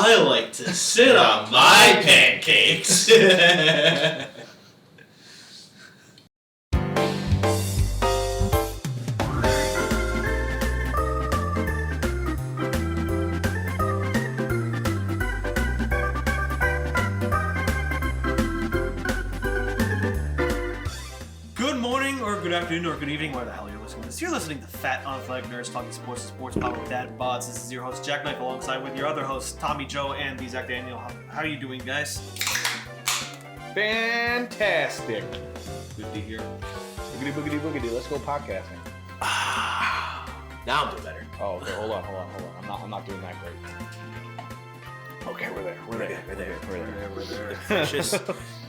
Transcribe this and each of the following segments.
I like to sit on my pancakes. Good afternoon or good evening, where the hell you're listening to this. You're listening to Fat Unathletic Nerds talking sports and sports power with dad bods. This is your host, JackKnife, alongside with your other hosts, Tommy Joe and the Zach Daniel. How are you doing, guys? Fantastic. Good to hear. Boogity, boogity, boogity. Let's go podcasting. Now I'm doing better. Oh, okay, hold on. I'm not doing that great. Okay, we're there.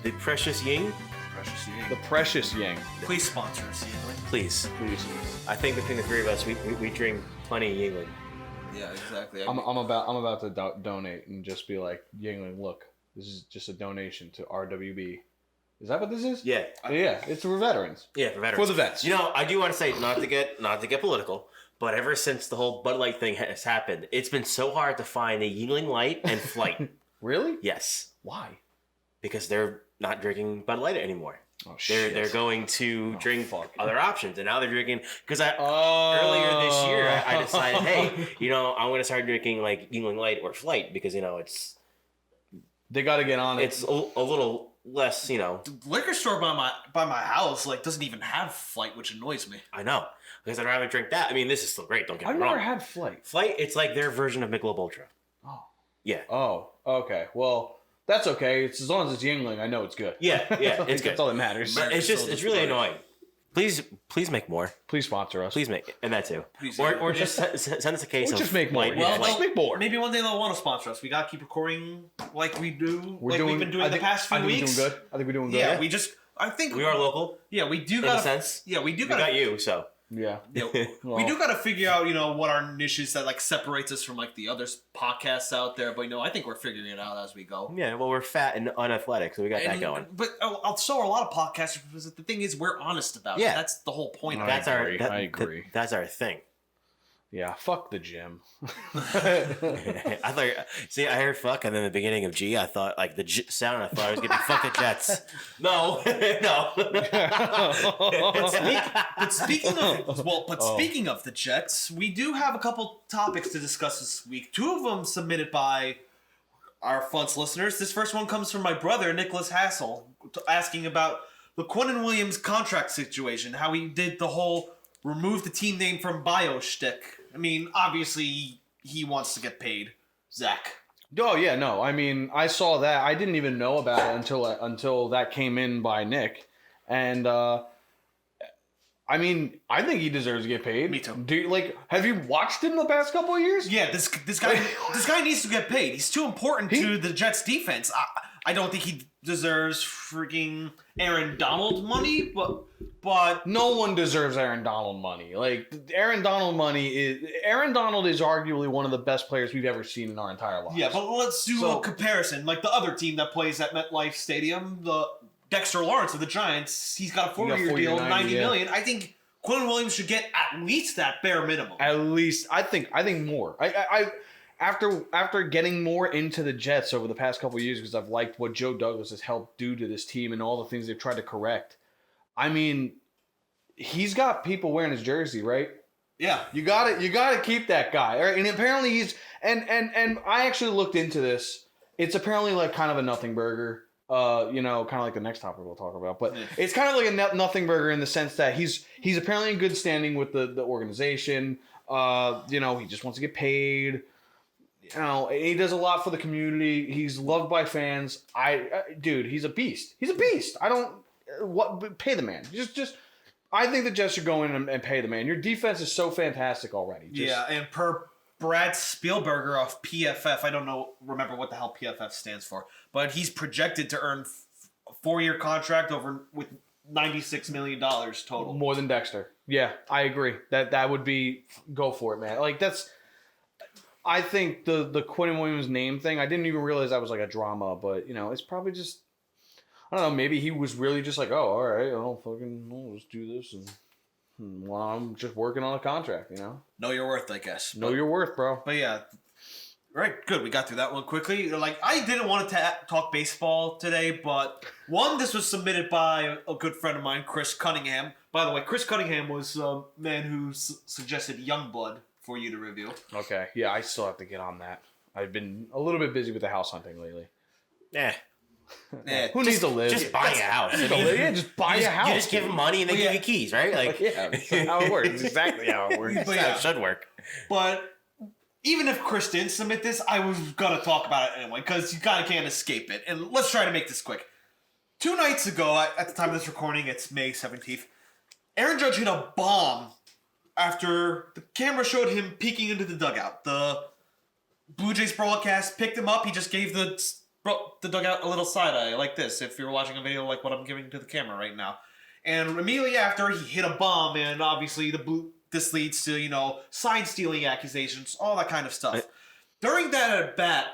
The precious Ying. The precious Yang. Please sponsor us, Yingling. Please. I think between the three of us, we drink plenty of Yingling. Yeah, exactly. I'm about to donate and just be like, Yingling, look, this is just a donation to RWB. Is that what this is? Yeah. Yeah, it's for veterans. Yeah, for veterans. For the vets. You know, I do want to say, not to get political, but ever since the whole Bud Light thing has happened, it's been so hard to find a Yingling Light and Flight. Really? Yes. Why? Because they're not drinking Bud Light anymore. Oh, shit. They're going to drink other options, and now they're drinking. Because earlier this year, I decided, hey, I'm going to start drinking like Yingling Light or Flight because it's they got to get on it. It's a little less, The liquor store by my house doesn't even have Flight, which annoys me. I know, because I'd rather drink that. I mean, this is still great. Don't get me wrong. I've never had Flight. Flight, it's like their version of Michelob Ultra. Oh. Yeah. Oh. Okay. Well. That's okay. It's as long as it's Yingling, I know it's good. Yeah, it's good. That's all that matters. But it's really annoying. Please make more. Please sponsor us. Please make, and that too. Or just send us a case of. Just make more. Just make more. Maybe one day they'll want to sponsor us. We gotta keep recording like we do. We've been doing the past few weeks. I think we're doing good. Yeah, I think we are local. Yeah, we do. In a sense. Yeah, we do. We got you, so. Yeah. We do got to figure out, what our niche is that separates us from the other podcasts out there. But I think we're figuring it out as we go. Yeah, well, we're fat and unathletic, so we got that going. But so are a lot of podcasters. Because the thing is, we're honest about it. That's the whole point. I agree. That's our thing. Yeah, fuck the gym. I heard fuck, and then the beginning of G, I thought the sound. I thought I was gonna be fuck the Jets. No. Speaking of the Jets, we do have a couple topics to discuss this week. Two of them submitted by our FUNTS listeners. This first one comes from my brother Nicholas Hassel, asking about the Quinnen Williams contract situation, how he did the whole remove the team name from bio shtick. I mean, obviously, he wants to get paid. Zach. Oh, yeah, no. I mean, I saw that. I didn't even know about it until that came in by Nick. And, I mean, I think he deserves to get paid. Me too. Have you watched him the past couple of years? Yeah, this guy needs to get paid. He's too important to the Jets defense. I don't think he deserves freaking Aaron Donald money, but no one deserves Aaron Donald money. Aaron Donald is arguably one of the best players we've ever seen in our entire lives. Yeah, but let's do a comparison. Like the other team that plays at MetLife Stadium, the Dexter Lawrence of the Giants, he's got a 4-year deal, $90 million. I think Quinnen Williams should get at least that bare minimum. At least, I think more. After getting more into the Jets over the past couple of years, because I've liked what Joe Douglas has helped do to this team and all the things they've tried to correct. I mean, he's got people wearing his jersey, right? Yeah. You gotta keep that guy. And apparently he's and I actually looked into this. It's apparently kind of a nothing burger. Kind of like the next topic we'll talk about. But it's kind of like a nothing burger in the sense that he's apparently in good standing with the organization. He just wants to get paid. He does a lot for the community. He's loved by fans. Dude, he's a beast. He's a beast. Pay the man. Just I think the Jets should go in and pay the man. Your defense is so fantastic already. And per Brad Spielberger of PFF, I don't remember what the hell PFF stands for, but he's projected to earn a 4-year contract with $96 million total. More than Dexter. Yeah, I agree. That would be go for it, man. I think the Quinnen Williams name thing, I didn't even realize that was a drama, but it's probably just, I don't know, maybe he was really just oh, all right, let's do this, and I'm just working on a contract, Know your worth, I guess. Know your worth, bro. But yeah, Right, good. We got through that one quickly. Like, I didn't want to talk baseball today, but one, this was submitted by a good friend of mine, Chris Cunningham. By the way, Chris Cunningham was a man who suggested Youngblood for you to review. Okay, yeah, I still have to get on that. I've been a little bit busy with the house hunting lately. Yeah. Who needs to live? Just buy a house. Just buy a house. You just give them money and they give you keys, right? Like, yeah, that's how it works. Exactly how it works. But that's how it should work. But even if Chris didn't submit this, I was going to talk about it anyway, because you kind of can't escape it. And let's try to make this quick. 2 nights ago, at the time of this recording, it's May 17th, Aaron Judge hit a bomb after the camera showed him peeking into the dugout. The Blue Jays broadcast picked him up. He just gave the dugout a little side eye like this, if you're watching a video like what I'm giving to the camera right now. And immediately after, he hit a bomb, and obviously this leads to, sign stealing accusations, all that kind of stuff. During that at bat,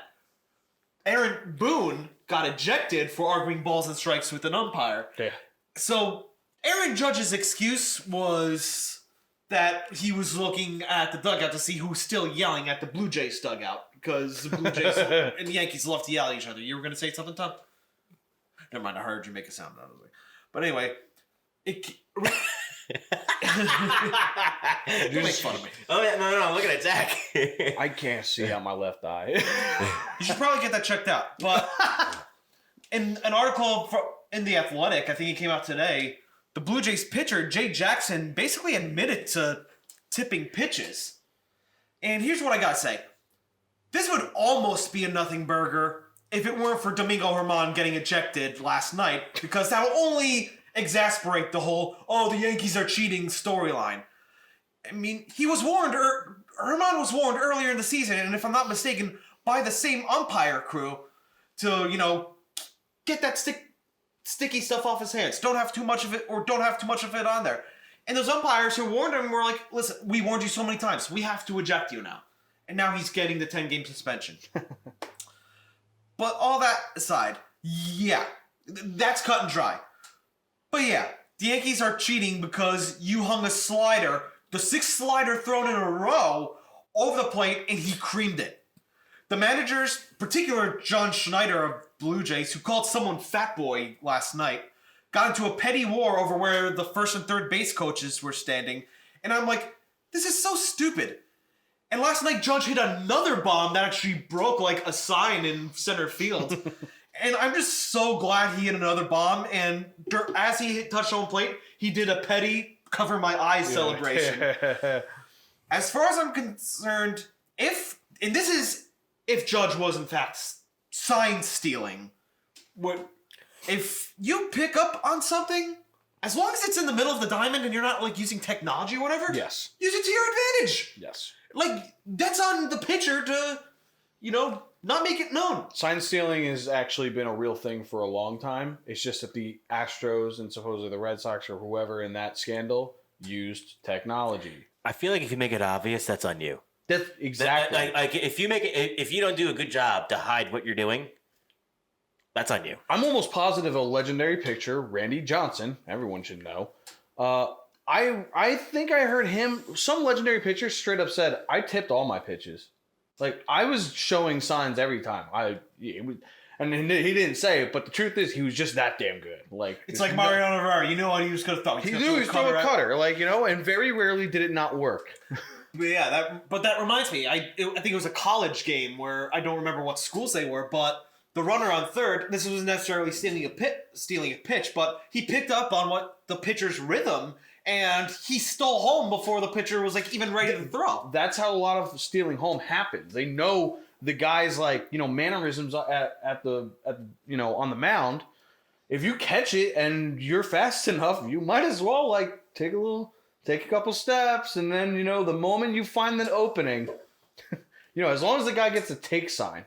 Aaron Boone got ejected for arguing balls and strikes with an umpire. Yeah. So Aaron Judge's excuse was that he was looking at the dugout to see who's still yelling at the Blue Jays dugout, because the Blue Jays and the Yankees love to yell at each other. You were going to say something, Tom? Never mind, I heard you make a sound out of it. But anyway, don't make fun of me. Oh, yeah, no, I'm looking at Zach. I can't see out my left eye. You should probably get that checked out. But in an article in The Athletic, I think it came out today, the Blue Jays pitcher, Jay Jackson, basically admitted to tipping pitches. And here's what I gotta say. This would almost be a nothing burger if it weren't for Domingo Germán getting ejected last night, because that will only exasperate the whole, the Yankees are cheating storyline. I mean, he was warned, Germán was warned earlier in the season, and if I'm not mistaken, by the same umpire crew to, get that sticky stuff off his hands. Don't have too much of it, or don't have too much of it on there. And those umpires who warned him were like, listen, we warned you so many times. We have to eject you now. And now he's getting the 10-game suspension. But all that aside, yeah, that's cut and dry. But yeah, the Yankees are cheating because you hung a slider, the 6th slider thrown in a row, over the plate, and he creamed it. The managers, particular John Schneider of Blue Jays, who called someone Fat Boy last night, got into a petty war over where the first and third base coaches were standing. And I'm like, this is so stupid. And last night, Judge hit another bomb that actually broke like a sign in center field. And I'm just so glad he hit another bomb. And as he touched home plate, he did a petty cover my eyes celebration. As far as I'm concerned, if Judge was in fact sign stealing, if you pick up on something, as long as it's in the middle of the diamond and you're not like using technology or whatever, yes, use it to your advantage. Yes. Like, that's on the pitcher to, not make it known. Sign stealing has actually been a real thing for a long time. It's just that the Astros and supposedly the Red Sox or whoever in that scandal used technology. I feel like if you make it obvious, that's on you. That's exactly. Like if you don't do a good job to hide what you're doing, that's on you. I'm almost positive a legendary pitcher, Randy Johnson, everyone should know. I think I heard him, some legendary pitcher straight up said, I tipped all my pitches. Like, I was showing signs every time. And he didn't say it, but the truth is he was just that damn good. Like, it's like Mariano Rivera. You know what he was going to throw? He knew he was throwing a cutter. Like, and very rarely did it not work. But yeah, that reminds me. I think it was a college game where I don't remember what schools they were, but the runner on third, this wasn't necessarily stealing a pitch, but he picked up on what the pitcher's rhythm, and he stole home before the pitcher was like even ready to throw. That's how a lot of stealing home happens. They know the guys like, mannerisms at the on the mound. If you catch it and you're fast enough, you might as well like take a couple steps, and then the moment you find that opening, as long as the guy gets a take sign.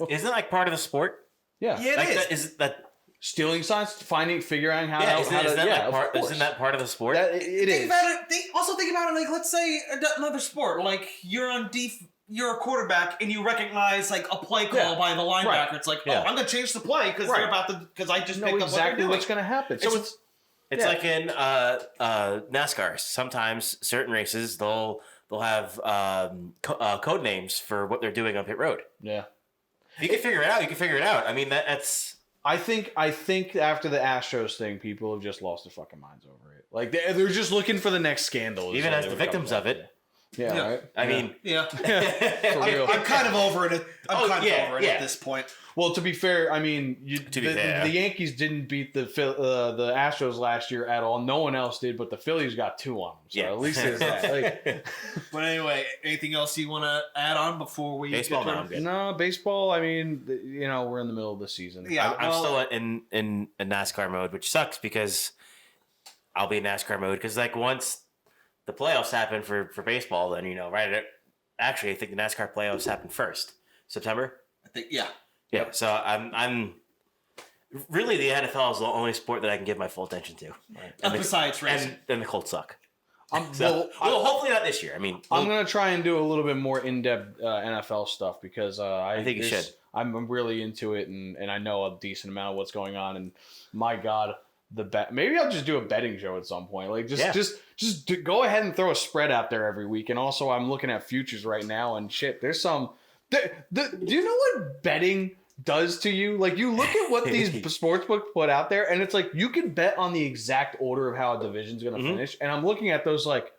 Isn't that like part of the sport? Yeah. Yeah, like is. Isn't that stealing signs, figuring out how isn't that part of the sport? It is. Think about it like, let's say another sport, like you're a quarterback and you recognize like a play call by the linebacker. Right. It's like, I'm going to change the play because I just picked up exactly what's going to happen. So it's like in NASCAR. Sometimes certain races they'll they'll have code names for what they're doing on pit road. Yeah. If you can figure it out, you can figure it out. I mean, that's. I think after the Astros thing, people have just lost their fucking minds over it. Like they're just looking for the next scandal. Even as the victims of it. Yeah, Yeah. right. I mean, Yeah. For real. I'm kind of over it. I'm kind of over it yeah. at this point. Well, to be fair, I mean, fair. the Yankees didn't beat the Astros last year at all. No one else did, but the Phillies got 2 on them. So Yeah. at least there's that. Like, But anyway, anything else you want to add on before we baseball. get to No, I'm good. no, baseball. I mean, we're in the middle of the season. Yeah, I'm still in a NASCAR mode, which sucks because I'll be in NASCAR mode because like once the playoffs happen for baseball, then actually I think the NASCAR playoffs happen first September. I think yeah. Yeah, so I'm really the NFL is the only sport that I can give my full attention to. Right. Besides racing, and the Colts suck. Well, Hopefully not this year. I mean, I'm gonna try and do a little bit more in-depth NFL stuff because I think you should. I'm really into it and I know a decent amount of what's going on. And my God, maybe I'll just do a betting show at some point. Like just go ahead and throw a spread out there every week. And also, I'm looking at futures right now and shit. There's some. Do you know what betting does to you? Like you look at what these sportsbooks put out there, and it's like you can bet on the exact order of how a division's gonna finish. And I'm looking at those like,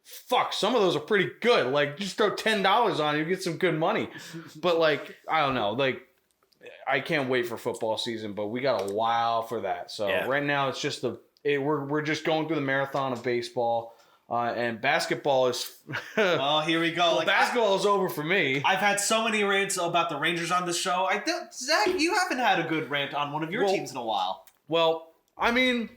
fuck, some of those are pretty good. Like just throw $10 on it, you get some good money. But like I don't know, like I can't wait for football season, but we got a while for that. So right now it's just we're just going through the marathon of baseball. And basketball is. Well, here we go. Well, basketball is over for me. I've had so many rants about the Rangers on this show. Zach, you haven't had a good rant on one of your teams in a while. Well, I mean,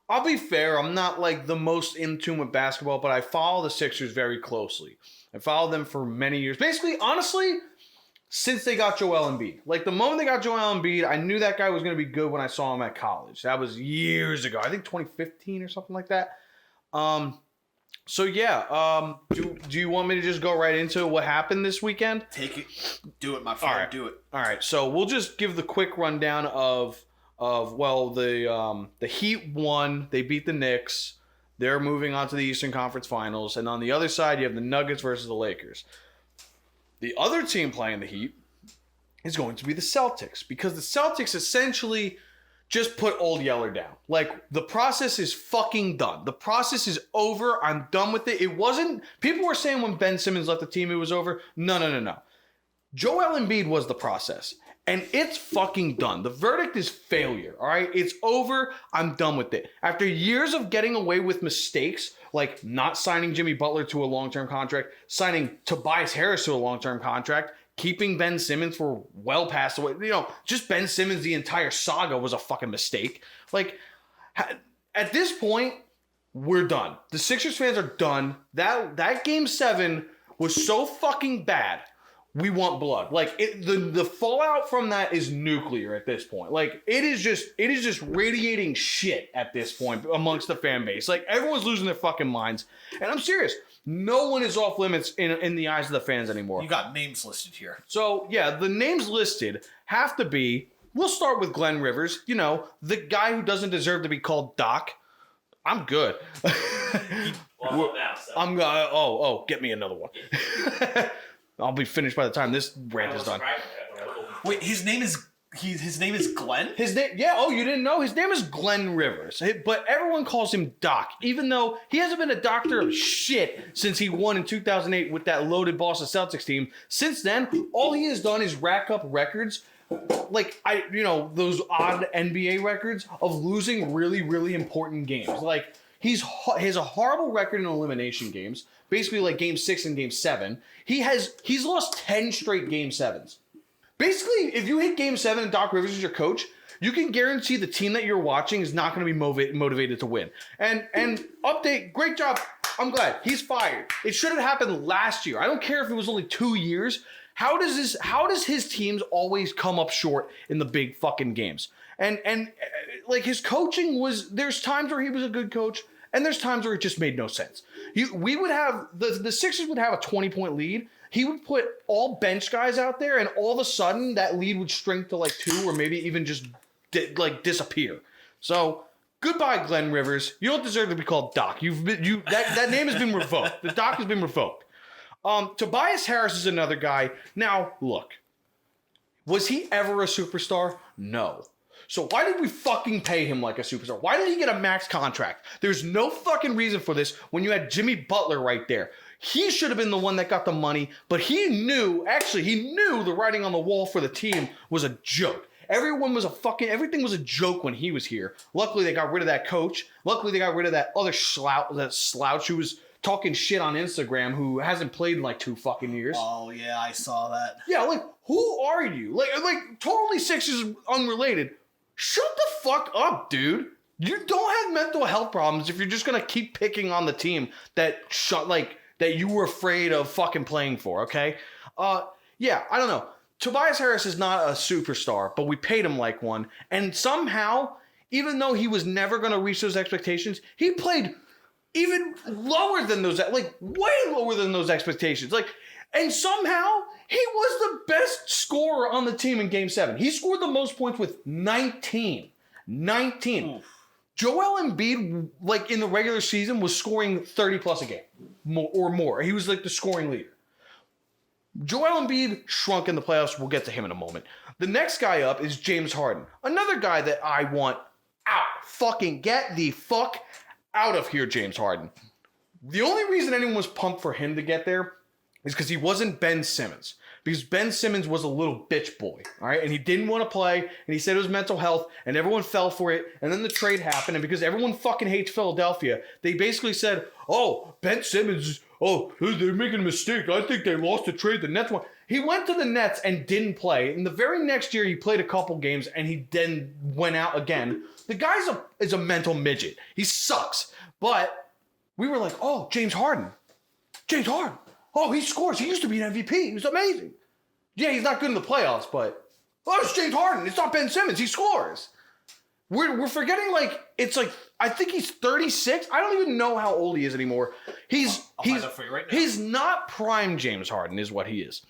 I'll be fair. I'm not like the most in tune with basketball, but I follow the Sixers very closely. I followed them for many years. Basically, honestly, since they got Joel Embiid. Like the moment they got Joel Embiid, I knew that guy was going to be good when I saw him at college. That was years ago. I think 2015 or something like that. So yeah, do you want me to just go right into what happened this weekend? Take it, do it, my friend. All right. Do it. All right, so we'll just give the quick rundown of the Heat won. They beat the Knicks. They're moving on to the Eastern Conference Finals, and on the other side you have the Nuggets versus the Lakers. The other team playing the Heat is going to be the Celtics because the Celtics essentially just put Old Yeller down. Like, the process is fucking done. The process is over. I'm done with it. It wasn't... People were saying when Ben Simmons left the team, it was over. No. Joel Embiid was the process. And it's fucking done. The verdict is failure, all right? It's over. I'm done with it. After years of getting away with mistakes, like not signing Jimmy Butler to a long-term contract, signing Tobias Harris to a long-term contract, keeping Ben Simmons for well past the way, just Ben Simmons, the entire saga was a fucking mistake. Like, at this point, we're done. The Sixers fans are done. That game 7 was so fucking bad. We want blood. Like the fallout from that is nuclear at this point. Like it is just radiating shit at this point amongst the fan base. Like everyone's losing their fucking minds. And I'm serious. No one is off limits in the eyes of the fans anymore. You got names listed here. So yeah, the names listed have to be. We'll start with Glenn Rivers. The guy who doesn't deserve to be called Doc. I'm good. I'm gonna. Get me another one. I'll be finished by the time this rant is done. Wait, his name is Glenn? His name, yeah. Oh, you didn't know? His name is Glenn Rivers, but everyone calls him Doc, even though he hasn't been a doctor of shit since he won in 2008 with that loaded Boston Celtics team. Since then, all he has done is rack up records, like those odd NBA records of losing really, really important games. Like he has a horrible record in elimination games. Basically, like Game 6 and Game 7, he's lost 10 straight Game 7s. Basically, if you hit Game 7 and Doc Rivers is your coach, you can guarantee the team that you're watching is not going to be motivated to win. And update, great job. I'm glad he's fired. It should have happened last year. I don't care if it was only 2 years. How does his teams always come up short in the big fucking games? And like his coaching there's times where he was a good coach. And there's times where it just made no sense. We would have the Sixers would have a 20-point lead. He would put all bench guys out there, and all of a sudden that lead would shrink to like 2, or maybe even just disappear. So Goodbye, Glenn Rivers. You don't deserve to be called Doc. That name has been revoked. The Doc has been revoked. Tobias Harris is another guy. Now, look. Was he ever a superstar? No. So why did we fucking pay him like a superstar? Why did he get a max contract? There's no fucking reason for this when you had Jimmy Butler right there. He should have been the one that got the money, but he knew the writing on the wall for the team was a joke. Everything was a joke when he was here. Luckily, they got rid of that coach. Luckily, they got rid of that other slouch who was talking shit on Instagram who hasn't played in like 2 fucking years. Oh, yeah, I saw that. Yeah, like, who are you? Like totally Sixers unrelated. Shut the fuck up, dude. You don't have mental health problems if you're just gonna keep picking on the team that you were afraid of fucking playing for, okay? Yeah, I don't know. Tobias Harris is not a superstar, but we paid him like one. And somehow, even though he was never going to reach those expectations, he played even lower than those, like way lower than those expectations. And somehow, he was the best scorer on the team in Game 7. He scored the most points with 19. 19. Oof. Joel Embiid, like in the regular season, was scoring 30 plus a game or more. He was like the scoring leader. Joel Embiid shrunk in the playoffs. We'll get to him in a moment. The next guy up is James Harden. Another guy that I want out. Fucking get the fuck out of here, James Harden. The only reason anyone was pumped for him to get there is because he wasn't Ben Simmons. Because Ben Simmons was a little bitch boy, all right? And he didn't want to play, and he said it was mental health, and everyone fell for it, and then the trade happened, and because everyone fucking hates Philadelphia, they basically said, oh, Ben Simmons, they're making a mistake. I think they lost the trade. The Nets won. He went to the Nets and didn't play, and the very next year he played a couple games, and he then went out again. The guy's is a mental midget. He sucks. But we were like, oh, James Harden. James Harden. Oh, he scores. He used to be an MVP. He was amazing. Yeah, he's not good in the playoffs, but it's James Harden. It's not Ben Simmons. He scores. We're forgetting I think he's 36. I don't even know how old he is anymore. He's find that for you right now. He's not prime James Harden is what he is.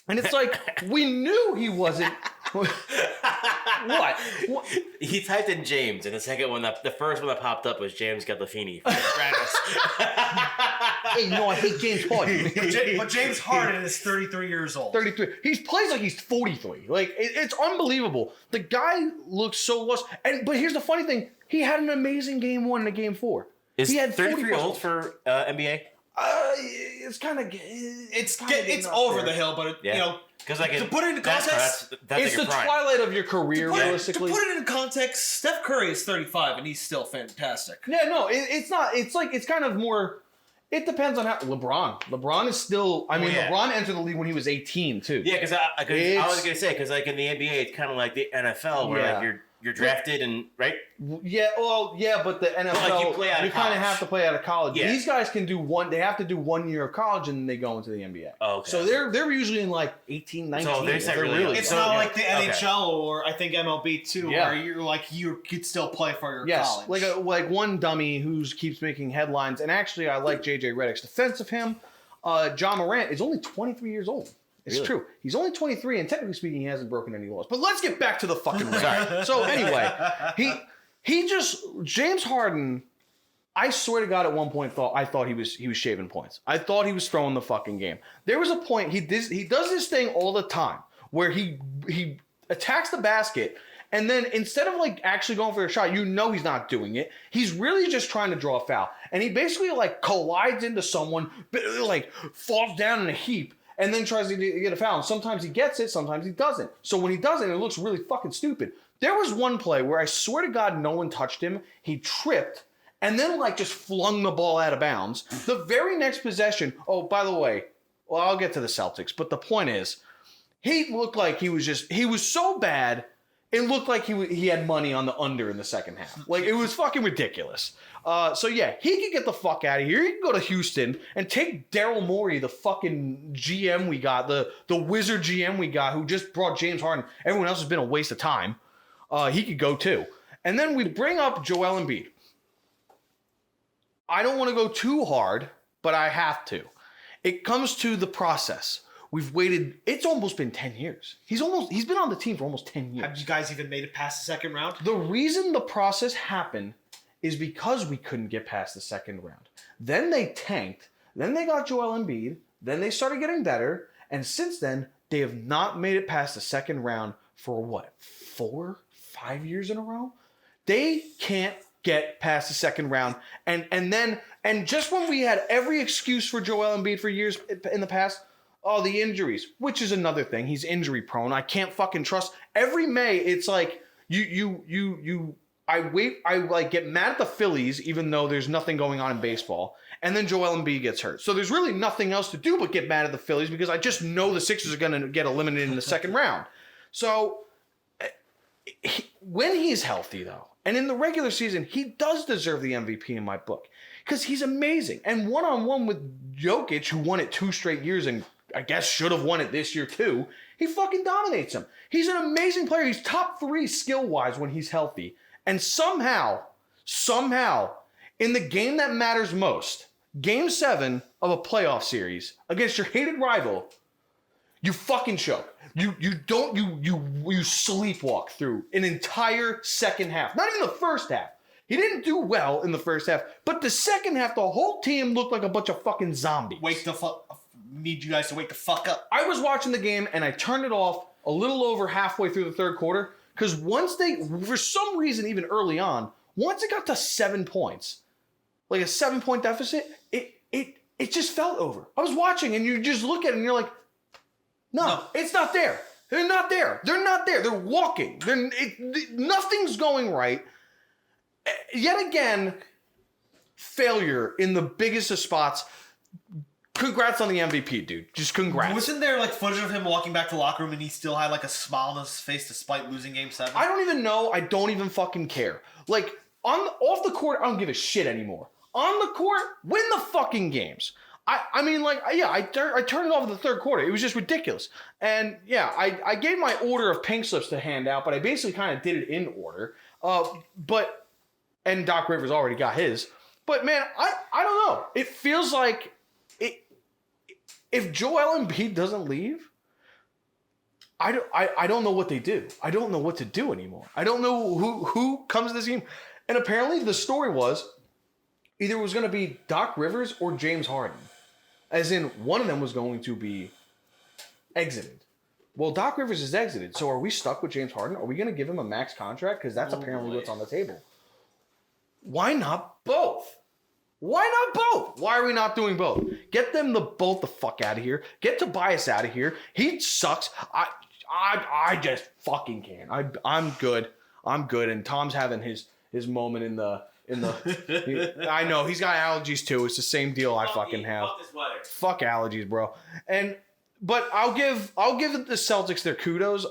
And it's like we knew he wasn't. What? He typed in James, and the second one, the first one that popped up was James Gandolfini. Hey, no, I hate James Harden. But James Harden is 33 years old. 33. He plays like he's 43. Like it's unbelievable. The guy looks so lost. But here's the funny thing: he had an amazing game 1 and a game 4. Is he had 33 old for NBA? It's kind of it's over the hill, but you know. Because to put it into context, that's it's your the prime. twilight of your career, realistically. To put it into context, Steph Curry is 35 and he's still fantastic. Yeah, no, it's not. It's kind of more. It depends on how LeBron is still. I mean, LeBron entered the league when he was 18 too. Yeah, because I was gonna say because in the NBA it's kind of like the NFL where you're drafted and right. Yeah, well, yeah, but the NFL you kind of have to play out of college. Yeah. These guys can do one. They have to do 1 year of college and then they go into the NBA. Oh, okay. So they're usually in like 18, 19. So it's not like the NHL or I think MLB too, where you could still play for your college. Like one dummy who keeps making headlines. And actually, I like JJ Redick's defense of him. John Morant is only 23 years old. It's true. He's only 23, and technically speaking, he hasn't broken any laws. But let's get back to the fucking ring. So anyway, James Harden, I swear to God, at one point I thought he was shaving points. I thought he was throwing the fucking game. There was a point he does this thing all the time where he attacks the basket. And then instead of like actually going for a shot, he's not doing it. He's really just trying to draw a foul. And he basically like collides into someone, like falls down in a heap. And then tries to get a foul. And sometimes he gets it, sometimes he doesn't. So when he doesn't, it looks really fucking stupid. There was one play where I swear to God no one touched him. He tripped and then like just flung the ball out of bounds. The very next possession, oh, by the way, well, I'll get to the Celtics. But the point is, he looked like he was so bad, it looked like he had money on the under in the second half. Like, it was fucking ridiculous. So yeah, he could get the fuck out of here. He can go to Houston and take Daryl Morey, the fucking GM we got, the wizard GM we got, who just brought James Harden. Everyone else has been a waste of time. He could go too. And then we bring up Joel Embiid. I don't want to go too hard, but I have to. It comes to the process. We've waited. It's almost been 10 years. He's been on the team for almost 10 years. Have you guys even made it past the second round? The reason the process happened is because we couldn't get past the second round. Then they tanked. Then they got Joel Embiid. Then they started getting better. And since then, they have not made it past the second round for what, 4-5 years in a row? They can't get past the second round. And just when we had every excuse for Joel Embiid for years in the past, the injuries, which is another thing. He's injury prone. I can't fucking trust. Every May, it's like I get mad at the Phillies, even though there's nothing going on in baseball. And then Joel Embiid gets hurt. So there's really nothing else to do but get mad at the Phillies because I just know the Sixers are going to get eliminated in the second round. So when he's healthy, though, and in the regular season, he does deserve the MVP in my book because he's amazing. And one-on-one with Jokic, who won it 2 straight years and I guess should have won it this year too, he fucking dominates him. He's an amazing player. He's top 3 skill-wise when he's healthy. And somehow, in the game that matters most, Game 7 of a playoff series against your hated rival, you fucking choke. You sleepwalk through an entire second half. Not even the first half. He didn't do well in the first half, but the second half, the whole team looked like a bunch of fucking zombies. Need you guys to wake the fuck up. I was watching the game and I turned it off a little over halfway through the third quarter because once for some reason, even early on, once it got to 7 points, like a 7-point deficit, it just felt over. I was watching and you just look at it and you're like, no, it's not there. They're not there. They're not there. They're walking. Nothing's going right. Yet again, failure in the biggest of spots. Congrats on the MVP, dude. Just congrats. Wasn't there like footage of him walking back to the locker room and he still had like a smile on his face despite losing Game 7? I don't even know. I don't even fucking care. Like, off the court, I don't give a shit anymore. On the court, win the fucking games. I turned it off in the third quarter. It was just ridiculous. And yeah, I gave my order of pink slips to hand out, but I basically kind of did it in order. And Doc Rivers already got his. But man, I don't know. It feels like if Joel Embiid doesn't leave, I don't know what they do. I don't know what to do anymore. I don't know who comes to this game. And apparently the story was either it was going to be Doc Rivers or James Harden. As in, one of them was going to be exited. Well, Doc Rivers is exited, so are we stuck with James Harden? Are we going to give him a max contract? Because that's apparently what's on the table. Why not both? Why not both? Why are we not doing both? Get them both the fuck out of here. Get Tobias out of here. He sucks. I just fucking can't. I'm good. I'm good. And Tom's having his moment in the I know he's got allergies too. It's the same deal I fucking have. Fuck allergies, bro. But I'll give the Celtics their kudos.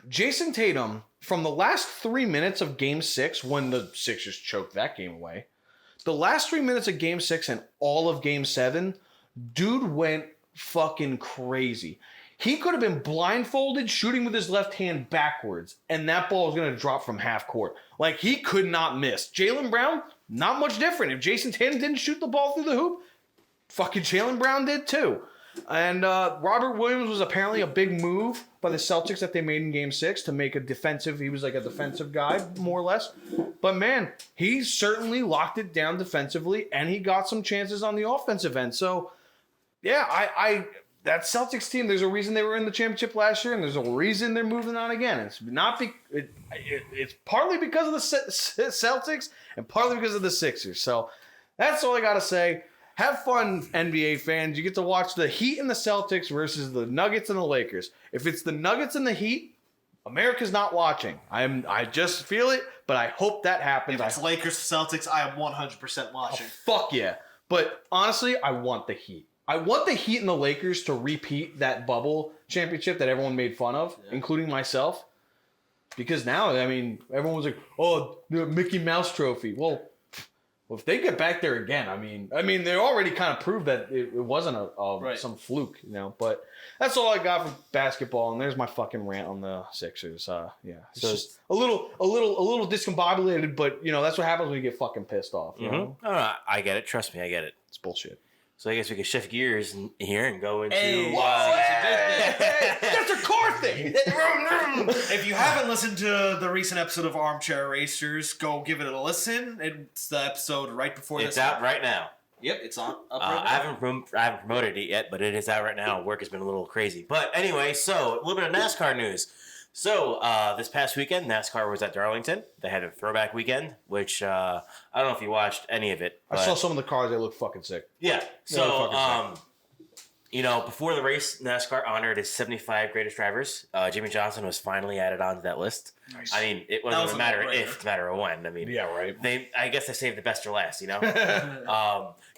Jason Tatum, from the last 3 minutes of Game 6, when the Sixers choked that game away, the last 3 minutes of Game 6 and all of Game 7, dude went fucking crazy. He could have been blindfolded, shooting with his left hand backwards, and that ball was going to drop from half court. Like, he could not miss. Jaylen Brown, not much different. If Jason Tatum didn't shoot the ball through the hoop, fucking Jaylen Brown did too. And Robert Williams was apparently a big move by the Celtics that they made in Game 6 to make he was like a defensive guy, more or less. But man, he certainly locked it down defensively, and he got some chances on the offensive end. So, yeah, that Celtics team, there's a reason they were in the championship last year, and there's a reason they're moving on again. It's partly because of the Celtics and partly because of the Sixers. So that's all I got to say. Have fun, NBA fans. You get to watch the Heat and the Celtics versus the Nuggets and the Lakers. If it's the Nuggets and the Heat, America's not watching. I just feel it, but I hope that happens. If it's Lakers Celtics, I am 100% watching. Oh, fuck yeah. But honestly, I want the Heat. I want the Heat and the Lakers to repeat that bubble championship that everyone made fun of, including myself. Because now, I mean, everyone was like, oh, the Mickey Mouse trophy. Well, if they get back there again, I mean, they already kind of proved that it wasn't some fluke, you know. But that's all I got for basketball, and there's my fucking rant on the Sixers. It's just a little discombobulated, but you know that's what happens when you get fucking pissed off. You know? I get it. Trust me, I get it. It's bullshit. So I guess we could shift gears here and go into. That's a car thing. If you haven't listened to the recent episode of Armchair Racers, go give it a listen. It's the episode right before this. It's out right now. Yep, it's on. Up I right haven't promoted it yet, but it is out right now. Work has been a little crazy. But anyway, so a little bit of NASCAR news. So this past weekend, NASCAR was at Darlington. They had a throwback weekend, which I don't know if you watched any of it. I saw some of the cars. They look fucking sick. Yeah. So, before the race, NASCAR honored his 75 greatest drivers. Jimmy Johnson was finally added onto that list. Nice. I mean, it wasn't a matter of if, it's a matter of when. I mean, Yeah, right. I guess they saved the best for last, you know?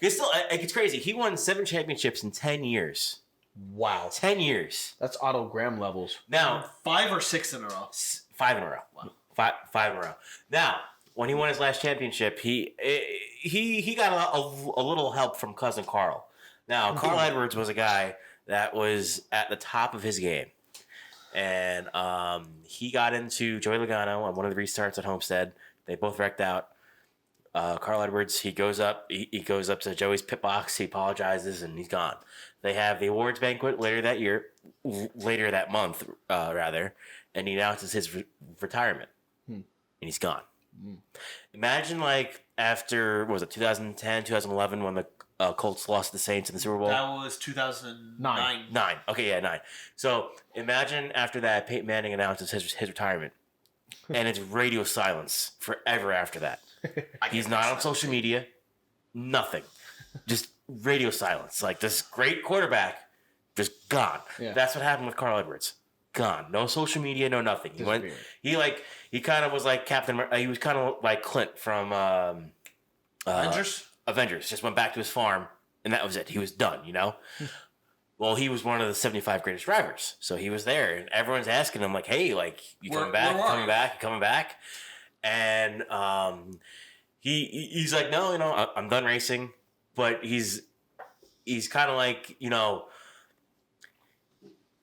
It's crazy. He won 7 championships in 10 years. Wow. 10 years. That's Otto Graham levels. Now, 5 or 6 in a row. 5 in a row. Wow. Five in a row. Now, when he won his last championship, he got a little help from cousin Carl. Now, Carl Edwards was a guy that was at the top of his game. And he got into Joey Logano on one of the restarts at Homestead. They both wrecked out. Carl Edwards, he goes up to Joey's pit box. He apologizes, and he's gone. They have the awards banquet later that month, and he announces his retirement, and he's gone. Imagine after, what was it, 2010, 2011, when the Colts lost to the Saints in the Super Bowl? That was 2009. 9. Okay, yeah, 9. So imagine after that, Peyton Manning announces his retirement, and it's radio silence forever after that. He's not on social media, nothing. Just radio silence. This great quarterback, just gone. Yeah. That's what happened with Carl Edwards. Gone. No social media, no nothing. He went. He kind of was like Captain. He was kind of like Clint from Avengers. Avengers. Just went back to his farm, and that was it. He was done. You know. Well, he was one of the 75 greatest drivers, so he was there, and everyone's asking him "Hey, you coming back? You coming back? You coming back?" And he's like, "No, I'm done racing." But he's kind of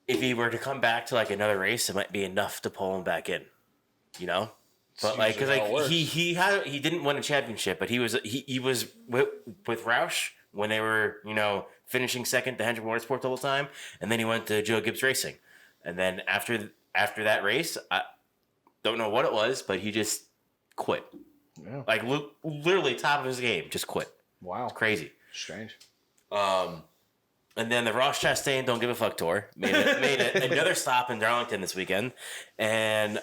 if he were to come back to another race, it might be enough to pull him back in, But because he didn't win a championship, but he was with Roush when they were finishing second to Hendrick Motorsports all the time, and then he went to Joe Gibbs Racing, and then after that race, I don't know what it was, but he just quit. Yeah. Literally top of his game, just quit. Wow. It's crazy. Strange. And then the Ross Chastain Don't Give a Fuck tour made another stop in Darlington this weekend. And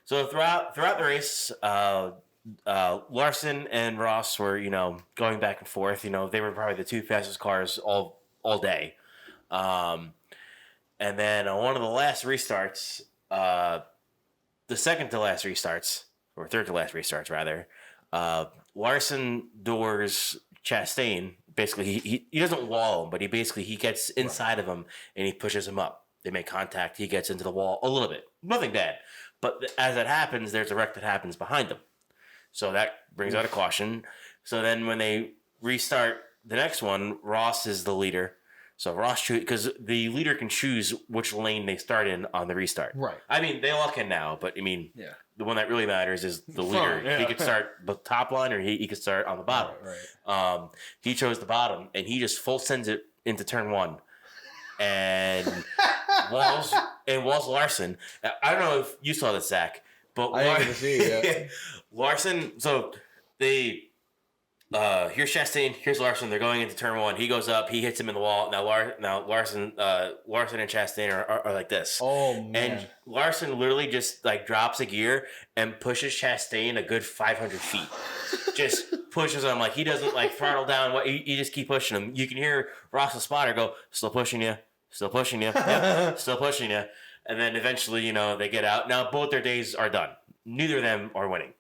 so throughout the race, Larson and Ross were, going back and forth. They were probably the 2 fastest cars all day. And then on one of the last restarts, the second to last restarts, or third to last restarts rather, Larson doors Chastain. Basically, he doesn't wall him, but he gets inside of him and he pushes him up. They make contact. He gets into the wall a little bit. Nothing bad. But as that happens, there's a wreck that happens behind him. So that brings out a caution. So then when they restart the next one, Ross is the leader. So Ross, because the leader can choose which lane they start in on the restart. Right. I mean, they all can now, but the one that really matters is the leader. Yeah. He could start the top line or he could start on the bottom. Right. He chose the bottom, and he just full sends it into turn 1. And Walls Larson. I don't know if you saw this, Zach, but I didn't get to see it yet. Larson. So they here's Chastain, here's Larson. They're going into turn 1. He goes up, he hits him in the wall. Now Larson and Chastain are like this. Oh man! And Larson literally just drops a gear and pushes Chastain a good 500 feet. Just pushes him he doesn't throttle down. You just keep pushing him. You can hear Ross's spotter go, "Still pushing you, still pushing you, yep, still pushing you." And then eventually, they get out. Now both their days are done. Neither of them are winning.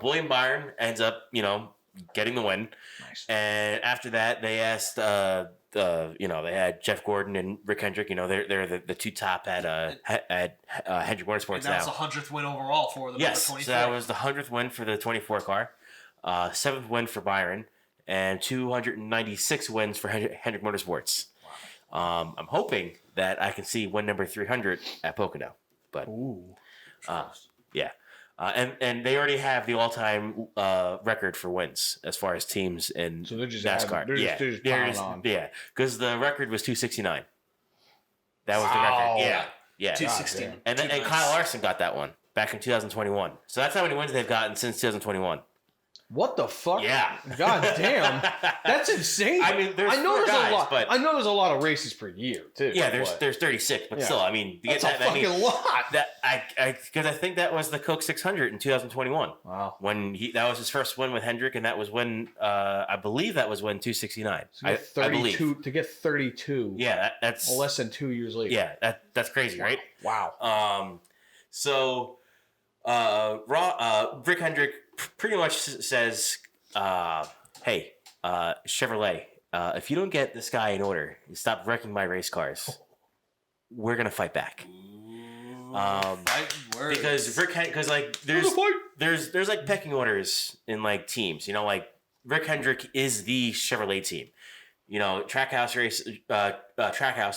William Byron ends up, getting the win. Nice. And after that, they asked, they had Jeff Gordon and Rick Hendrick. They're the 2 top at Hendrick Motorsports now. And that was the 100th win overall for them. Yes, so that was the 100th win for the 24 car, 7th win for Byron, and 296 wins for Hendrick Motorsports. Wow. I'm hoping that I can see win number 300 at Pocono. But ooh, yeah. And they already have the all-time record for wins as far as teams in So they're just NASCAR. yeah. Because the record was 269. That was Wow. the record. Yeah. 216. And Kyle Larson got that one back in 2021. So that's how many wins they've gotten since 2021. What the fuck? Yeah. God damn. That's insane. I mean, there's I know four there's guys, a lot. but I know there's a lot of races per year too. yeah, there's 36, but Yeah. still, I mean, to That's get a that fucking lot. because I think that was the Coke 600 in 2021. Wow. When that was his first win with Hendrick, and that was when I believe that was when 269. To get 32 to get 32. Yeah, that's less than 2 years later. Yeah, that's crazy, right? Wow. So Rick Hendrick pretty much says, "Hey, Chevrolet, if you don't get this guy in order, you stop wrecking my race cars, we're gonna fight back." Because like there's like pecking orders in like teams. You know, like Rick Hendrick is the Chevrolet team. You know, Trackhouse,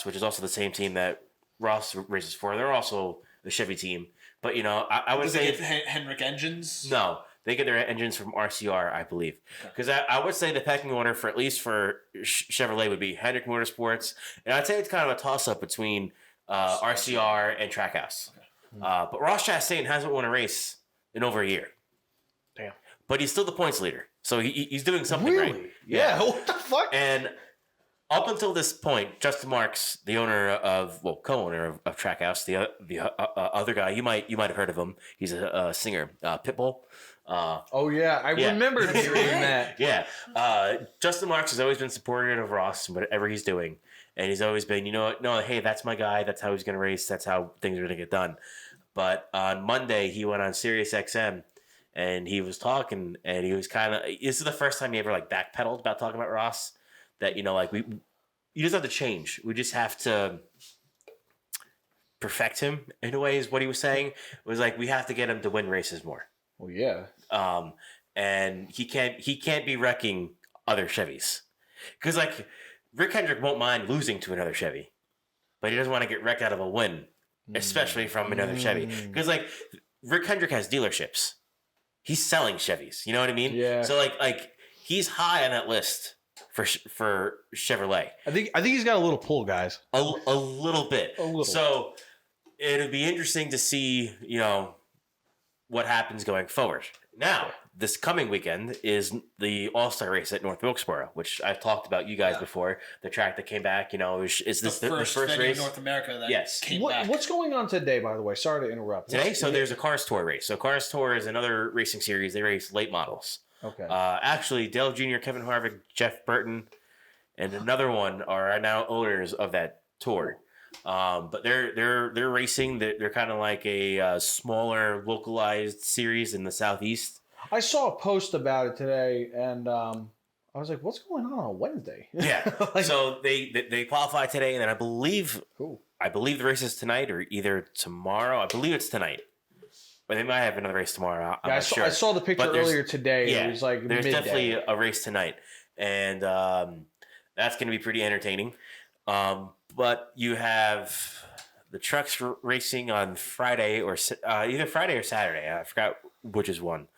which is also the same team that Ross races for. They're also the Chevy team. But you know, I would say they get Hendrick engines. No, they get their engines from RCR, I believe. Because I would say the pecking order for at least for Chevrolet would be Hendrick Motorsports, and I'd say it's kind of a toss up between RCR and Trackhouse. But Ross Chastain hasn't won a race in over a year. Damn. But he's still the points leader, so he's doing something Really? right. Yeah. What the fuck? And up until this point, Justin Marks, the owner of, co-owner of Trackhouse, the other guy, you might have heard of him. He's a singer, Pitbull. Oh yeah, I remember hearing that. Yeah, Justin Marks has always been supportive of Ross and whatever he's doing, and he's always been, hey, that's my guy. That's how he's going to race. That's how things are going to get done. But on Monday, he went on Sirius XM, and he was talking, and he was kind of. This is the first time he ever like backpedaled about talking about Ross. That you just have to change. We just have to perfect him in a way. Is what he was saying. It was like we have to get him to win races more. Well, yeah. And he can't be wrecking other Chevys, because like Rick Hendrick won't mind losing to another Chevy, but he doesn't want to get wrecked out of a win, especially from another Chevy. Because like Rick Hendrick has dealerships, he's selling Chevys. You know what I mean? Yeah. So like he's high on that list for Chevrolet. I think he's got a little pull, guys. A little bit. A little. So it'll be interesting to see, what happens going forward. Now, this coming weekend is the All-Star race at North Wilkesboro, which I've talked about you guys before. The track that came back, is this the first venue race in North America that came back? What's going on today, by the way? Sorry to interrupt. Today? So there's a Cars Tour race. So Cars Tour is another racing series. They race late models. Okay. Actually, Dale Jr., Kevin Harvick, Jeff Burton, and another one are now owners of that tour. But they're racing. They're kind of like a smaller, localized series in the Southeast. I saw a post about it today, and I was like, "What's going on Wednesday?" Yeah. So they qualify today, and then I believe the race is tonight or either tomorrow. I believe it's tonight. But they might have another race tomorrow. I'm not sure. I saw the picture earlier today. Yeah, it was like there's midday. definitely a race tonight, and that's going to be pretty entertaining. But you have the trucks racing on Friday or either Friday or Saturday. I forgot which is one.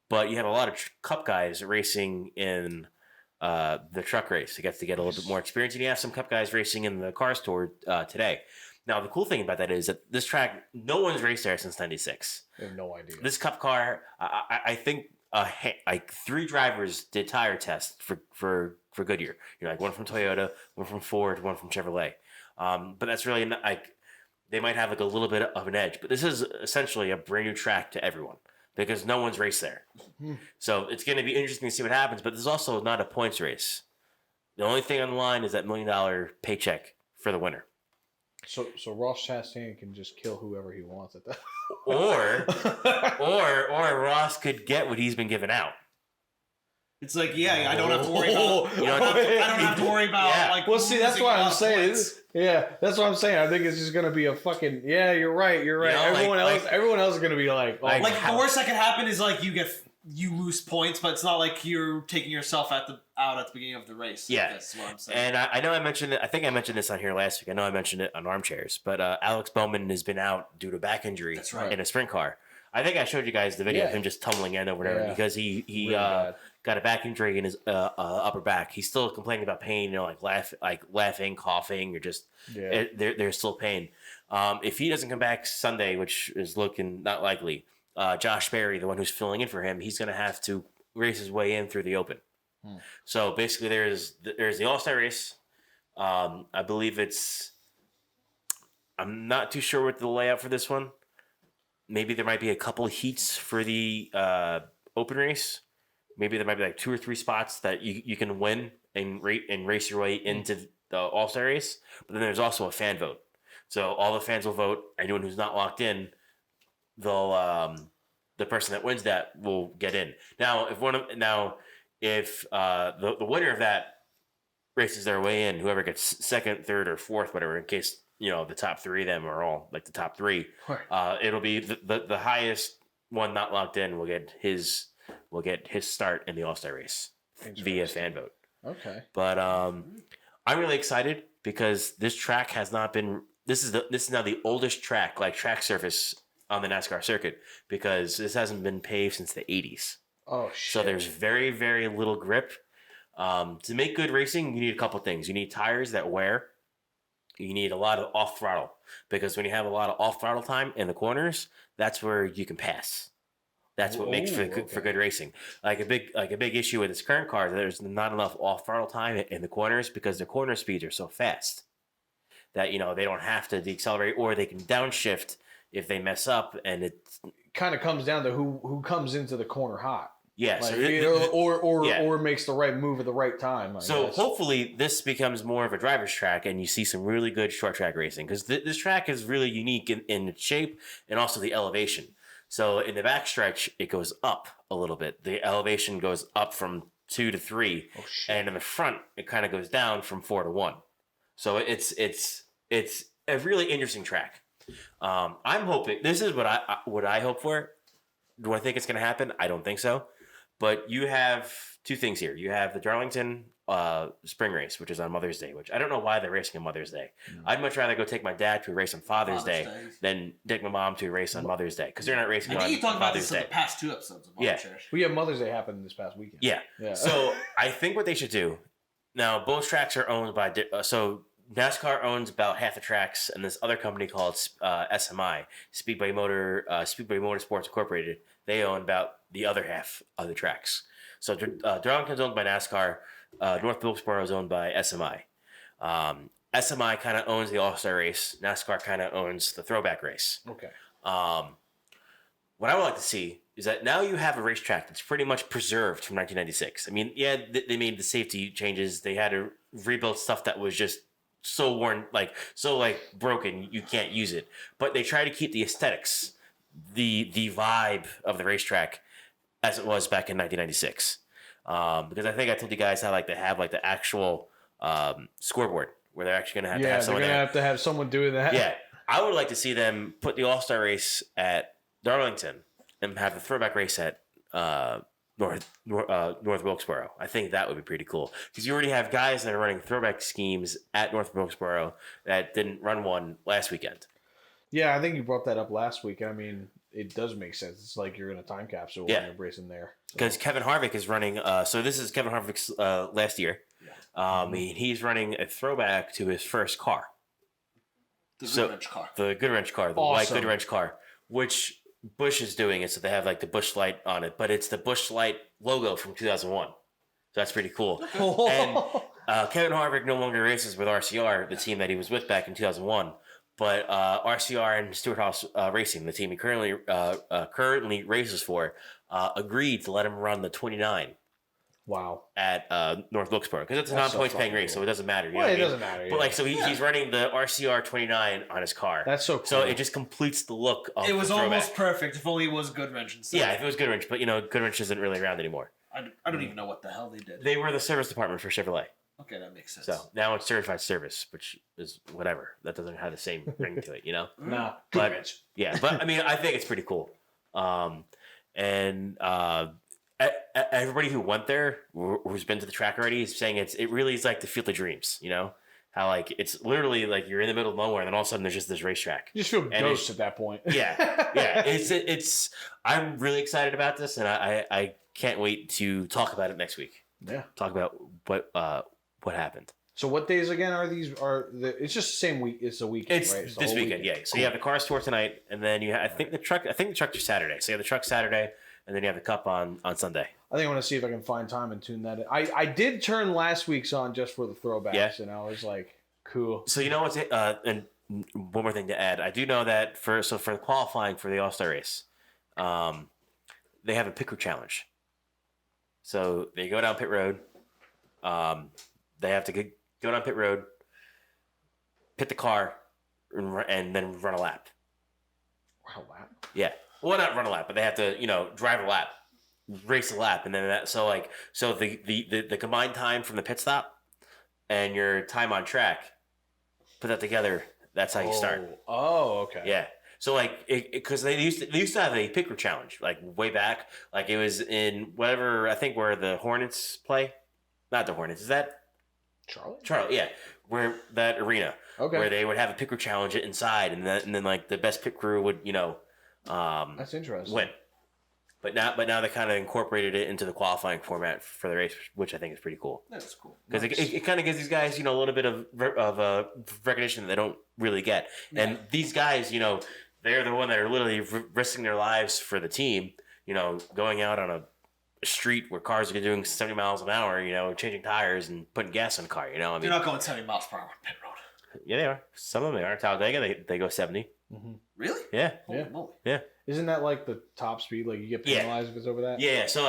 But you have a lot of Cup guys racing in the truck race. You get to get a little bit more experience, and you have some Cup guys racing in the Cars Tour today. Now, the cool thing about that is that this track, no one's raced there since '96. I have no idea. This Cup car, I think, like 3 drivers did tire tests for Goodyear. Like one from Toyota, one from Ford, one from Chevrolet. But that's really not, like they might have like a little bit of an edge. But this is essentially a brand new track to everyone because no one's raced there. So it's going to be interesting to see what happens. But there's also not a points race. The only thing on the line is that $1 million paycheck for the winner. So Ross Chastain can just kill whoever he wants at that. or Ross could get what he's been giving out. It's like, I don't have to worry about. I don't have to worry about like. Well, see, that's what I'm saying. Points. Yeah, that's what I'm saying. I think it's just gonna be a fucking. Yeah, you're right. Everyone else is gonna be like the worst that could happen is like you lose points, but it's not like you're taking yourself out at the beginning of the race. Yeah, that's what I'm saying. And I know I mentioned it. I think I mentioned this on here last week. I know I mentioned it on Armchairs, but Alex Bowman has been out due to back injury in a sprint car. I think I showed you guys the video of him just tumbling in over there because he Really got a back injury in his upper back. He's still complaining about pain, like laughing, coughing, or just there's still pain. If he doesn't come back Sunday, which is looking not likely, Josh Berry, the one who's filling in for him, he's going to have to race his way in through the open. So basically, there's the All-Star race. I believe I'm not too sure what the layout for this one. Maybe there might be a couple of heats for the open race. Maybe there might be like 2 or 3 spots that you can win and race your way into the All-Star race. But then there's also a fan vote. So all the fans will vote. Anyone who's not locked in, they'll the person that wins that will get in. Now, if the winner of that races their way in, whoever gets second, third, or fourth, whatever, in case the top 3 of them are all like the top 3, it'll be the highest one not locked in will get his start in the All-Star race via fan vote. Okay, but I'm really excited because this track has not been. This is now the oldest track surface on the NASCAR circuit because this hasn't been paved since the 80s. Oh shit! So there's very, very little grip. To make good racing, you need a couple things. You need tires that wear. You need a lot of off throttle because when you have a lot of off throttle time in the corners, that's where you can pass. That's what makes for good racing. Like a big issue with this current car, there's not enough off throttle time in the corners because the corner speeds are so fast that they don't have to decelerate or they can downshift if they mess up, and it kind of comes down to who comes into the corner hot. Yeah, or makes the right move at the right time. I guess. Hopefully this becomes more of a driver's track, and you see some really good short track racing because this track is really unique in its shape and also the elevation. So in the backstretch, it goes up a little bit. The elevation goes up from 2 to 3, and in the front, it kind of goes down from 4 to 1. So it's a really interesting track. I'm hoping this is what I hope for. Do I think it's going to happen? I don't think so. But you have 2 things here. You have the Darlington spring race, which is on Mother's Day, which I don't know why they're racing on Mother's Day. I'd much rather go take my dad to a race on Father's Day than take my mom to a race on Mother's Day because they're not racing on Father's Day. I think you talked about this in the past 2 episodes of We have Mother's Day happen this past weekend. Yeah. So I think what they should do now, both tracks are owned by so NASCAR owns about half the tracks, and this other company called SMI, Speedway Motorsports Incorporated, they own about the other half of the tracks. So Darlington's owned by NASCAR. North Wilksboro is owned by SMI. SMI kind of owns the All-Star race. NASCAR kind of owns the throwback race. Okay. What I would like to see is that now you have a racetrack that's pretty much preserved from 1996. I mean, yeah, they made the safety changes. They had to rebuild stuff that was just so worn, broken, you can't use it. But they try to keep the aesthetics, the vibe of the racetrack as it was back in 1996. Because I think I told you guys how they have the actual scoreboard where they're actually going to have someone there. Have to have someone doing that. Yeah, I would like to see them put the All-Star race at Darlington and have the throwback race at North Wilkesboro. I think that would be pretty cool because you already have guys that are running throwback schemes at North Wilkesboro that didn't run one last weekend. Yeah, I think you brought that up last week. I mean, it does make sense. It's like you're in a time capsule when you're racing there. Because Kevin Harvick is running. So this is Kevin Harvick's last year. Yeah. He's running a throwback to his first car. The Goodwrench car. The Goodwrench car. The white Goodwrench car, which Busch is doing it, so they have the Busch Light on it, but it's the Busch Light logo from 2001. So that's pretty cool. And Kevin Harvick no longer races with RCR, the team that he was with back in 2001, but RCR and Stewart Haas Racing, the team he currently races for, agreed to let him run the 29. Wow. At North Wilkesboro because it's a non-points paying race, so it doesn't matter. Well, it doesn't matter. But so he's running the RCR 29 on his car. That's so cool. So it just completes the look of it was the almost perfect if only it was Goodwrench instead. Yeah, if it was Goodwrench, but Goodwrench isn't really around anymore. I don't even know what the hell they did. They were the service department for Chevrolet. Okay, that makes sense. So now it's certified service, which is whatever. That doesn't have the same ring to it, No, but I mean, I think it's pretty cool. Everybody who went there, who's been to the track already, is saying it really is like the Field of Dreams. how like it's literally like you're in the middle of nowhere, and then all of a sudden there's just this racetrack. You just feel ghosts at that point. Yeah. It's. I'm really excited about this, and I can't wait to talk about it next week. Yeah. Talk about what happened. So what days again are these? It's just the same week. It's a weekend, It's right? It's this weekend, yeah. So you have the Cars tour tonight, and then you have, I think the trucks are Saturday. So you have the truck Saturday, and then you have the Cup on Sunday. I think I'm gonna see if I can find time and tune that in. I did turn last week's on just for the throwbacks, and I was like, cool. So you know what's and one more thing to add. I do know that for the qualifying for the All-Star race, they have a pit crew challenge. So they go down pit road. They have to go down pit road, pit the car, and then run a lap. Run a lap? Yeah. Well, not run a lap, but they have to, drive a lap, race a lap, and then the combined time from the pit stop and your time on track, put that together. That's how you start. Oh, okay. Yeah. So because they used to have a pit crew challenge like way back, like it was in whatever I think where the Hornets play, not the Hornets. Is that Charlotte? Yeah, where that arena. Okay. Where they would have a pit crew challenge inside, and then like the best pit crew would that's interesting. win. But now they kind of incorporated it into the qualifying format for the race, which I think is pretty cool. That's cool. Because it kind of gives these guys, a little bit of recognition that they don't really get. Yeah. And these guys, they're the one that are literally risking their lives for the team, going out on a street where cars are doing 70 miles an hour, changing tires and putting gas in the car, I mean, they're not going 70 miles per hour on pit road. Yeah, they are. Some of them are. Talladega, they go 70. Mm-hmm. Really? Yeah. Holy moly. Yeah. Isn't that like the top speed? Like you get penalized if it's over that? Yeah. So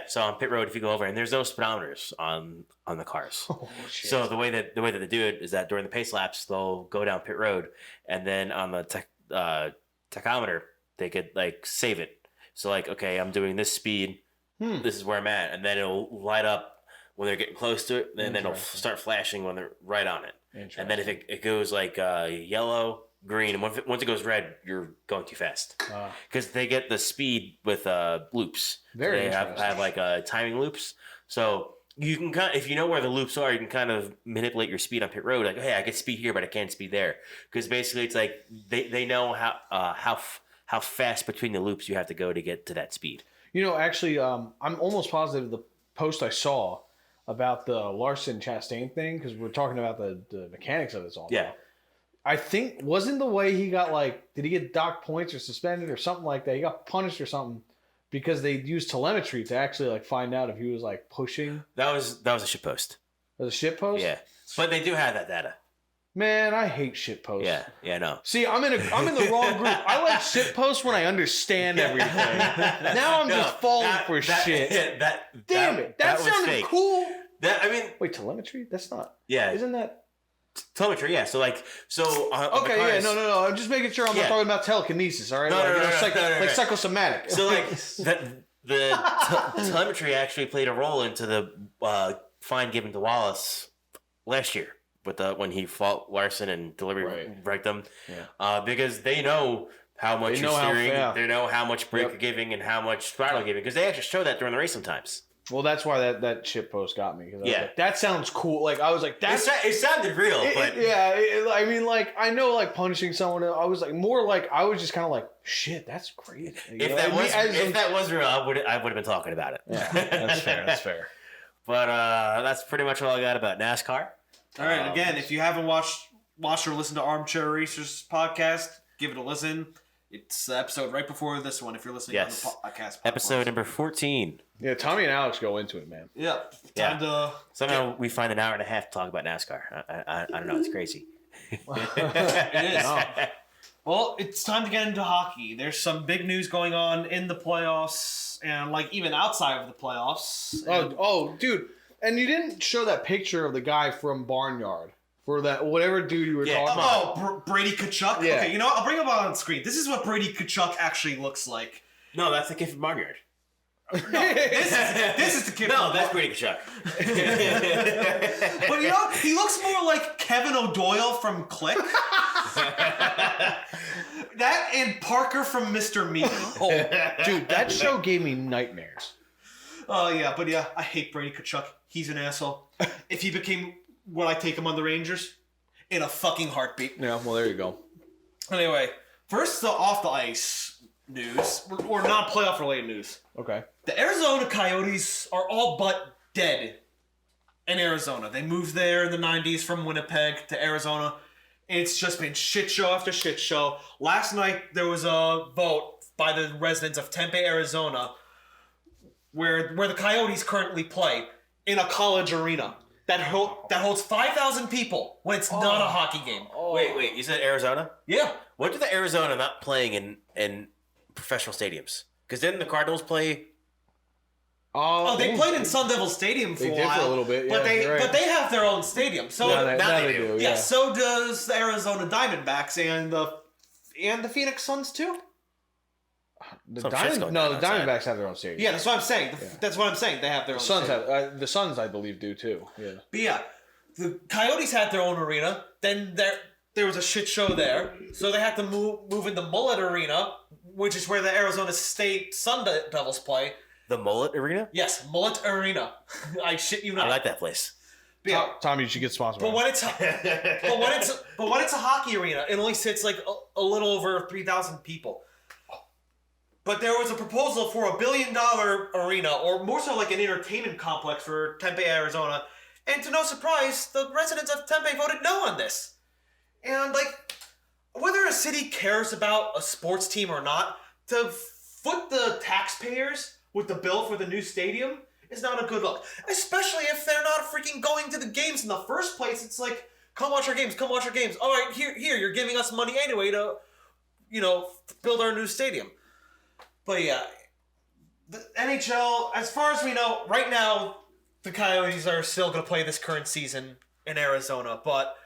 so on pit road, if you go over, and there's no speedometers on the cars. Oh, shit. So the way that they do it is that during the pace laps, they'll go down pit road, and then on the tachometer, they could like save it. So like, okay, I'm doing this speed. This is where I'm at, and then it'll light up when they're getting close to it, and then it'll start flashing when they're right on it. And then if it goes like yellow, green, and once it goes red, you're going too fast because they get the speed with loops. Very so they have like timing loops. So you can if you know where the loops are, you can kind of manipulate your speed on pit road. Like, hey, I get speed here, but I can't speed there because basically it's like they know how fast between the loops you have to go to get to that speed. Actually, I'm almost positive the post I saw about the Larson Chastain thing, because we're talking about the mechanics of this all. Yeah. Now. I think, wasn't the way he got did he get docked points or suspended or something like that? He got punished or something because they used telemetry to actually find out if he was pushing. That was a shit post. That was a shit post? Yeah. But they do have that data. Man, I hate shit posts. Yeah, no. See, I'm in the wrong group. I like shit posts when I understand everything. Now I'm just falling for shit. Damn it. That sounded fake. cool. Wait, telemetry? That's not. Yeah. Isn't that telemetry? Yeah. So okay, yeah, no. I'm just making sure I'm not talking about telekinesis. All right, no. Psychosomatic. So the telemetry actually played a role into the fine given to Wallace last year with when he fought Larson and delivery wrecked them. Yeah. Because they know how much you're steering, they know how much brake you're giving and how much throttle you're giving because they actually show that during the race sometimes. Well, that's why that shit post got me. That sounds cool. I was like, it sounded real, but I know, punishing someone. I was I was just kind of shit, that's great. If that was real, I would have been talking about it. Yeah, that's fair. That's fair. But that's pretty much all I got about NASCAR. All right. Again, if you haven't watched or listened to Armchair Racers podcast, give it a listen. It's the episode right before this one. If you're listening on the podcast, episode number 14. Yeah, Tommy and Alex go into it, man. Yeah. Somehow we find an hour and a half to talk about NASCAR. I don't know. It's crazy. It is. No. Well, it's time to get into hockey. There's some big news going on in the playoffs and even outside of the playoffs. Oh, dude. And you didn't show that picture of the guy from Barnyard for that whatever dude you were talking about. Brady Tkachuk? Yeah. Okay, I'll bring him on screen. This is what Brady Tkachuk actually looks like. No, that's the kid from Barnyard. No, this is the kid. No, that's Brady Tkachuk. But he looks more like Kevin O'Doyle from Click. That and Parker from Mr. Me. Oh, dude, that show gave me nightmares. Oh yeah, but I hate Brady Tkachuk. He's an asshole. If he became what I take him on the Rangers, in a fucking heartbeat. Yeah, well, there you go. Anyway, first the off the ice news, or not playoff related news. Okay. The Arizona Coyotes are all but dead in Arizona. They moved there in the 90s from Winnipeg to Arizona. It's just been shit show after shit show. Last night there was a vote by the residents of Tempe, Arizona, where the Coyotes currently play in a college arena that holds 5,000 people when it's not a hockey game. Wait, you said Arizona? Yeah. What did the Arizona not playing in professional stadiums? Because didn't the Cardinals play? Oh, they played in Sun Devil Stadium for a while. They did for a little bit, yeah. But they have their own stadium. So now they do. Yeah, so does the Arizona Diamondbacks and the Phoenix Suns too. The Diamondbacks have their own stadium. Yeah, that's what I'm saying. That's what I'm saying. They have their own stadium. The Suns, I believe, do too. Yeah. But yeah, the Coyotes had their own arena. Then there was a shit show there, so they had to move into Mullet Arena, which is where the Arizona State Sun Devils play. The Mullet Arena? Yes, Mullet Arena. I shit you not. I like that place. Yeah. Tommy, you should get sponsored. But when it's a hockey arena, it only sits like a little over 3,000 people. But there was a proposal for $1 billion arena, or more so like an entertainment complex for Tempe, Arizona. And to no surprise, the residents of Tempe voted no on this. And like, whether a city cares about a sports team or not, to foot the taxpayers with the bill for the new stadium is not a good look. Especially if they're not freaking going to the games in the first place. It's like, come watch our games, come watch our games. All right, here, you're giving us money anyway to, build our new stadium. But yeah, the NHL, as far as we know, right now, the Coyotes are still going to play this current season in Arizona, but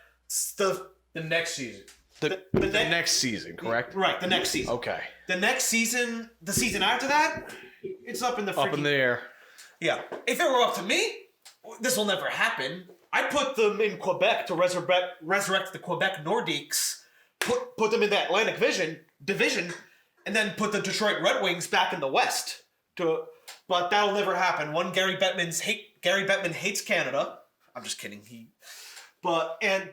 the next season. The next season, correct? Right, the next season. Okay. The next season, the season after that, it's up in the freaking... Up in the air. Yeah. If it were up to me, this will never happen. I'd put them in Quebec to resurrect the Quebec Nordiques, put them in the Atlantic division, and then put the Detroit Red Wings back in the West. But that'll never happen. One, Gary Bettman hates Canada. I'm just kidding. And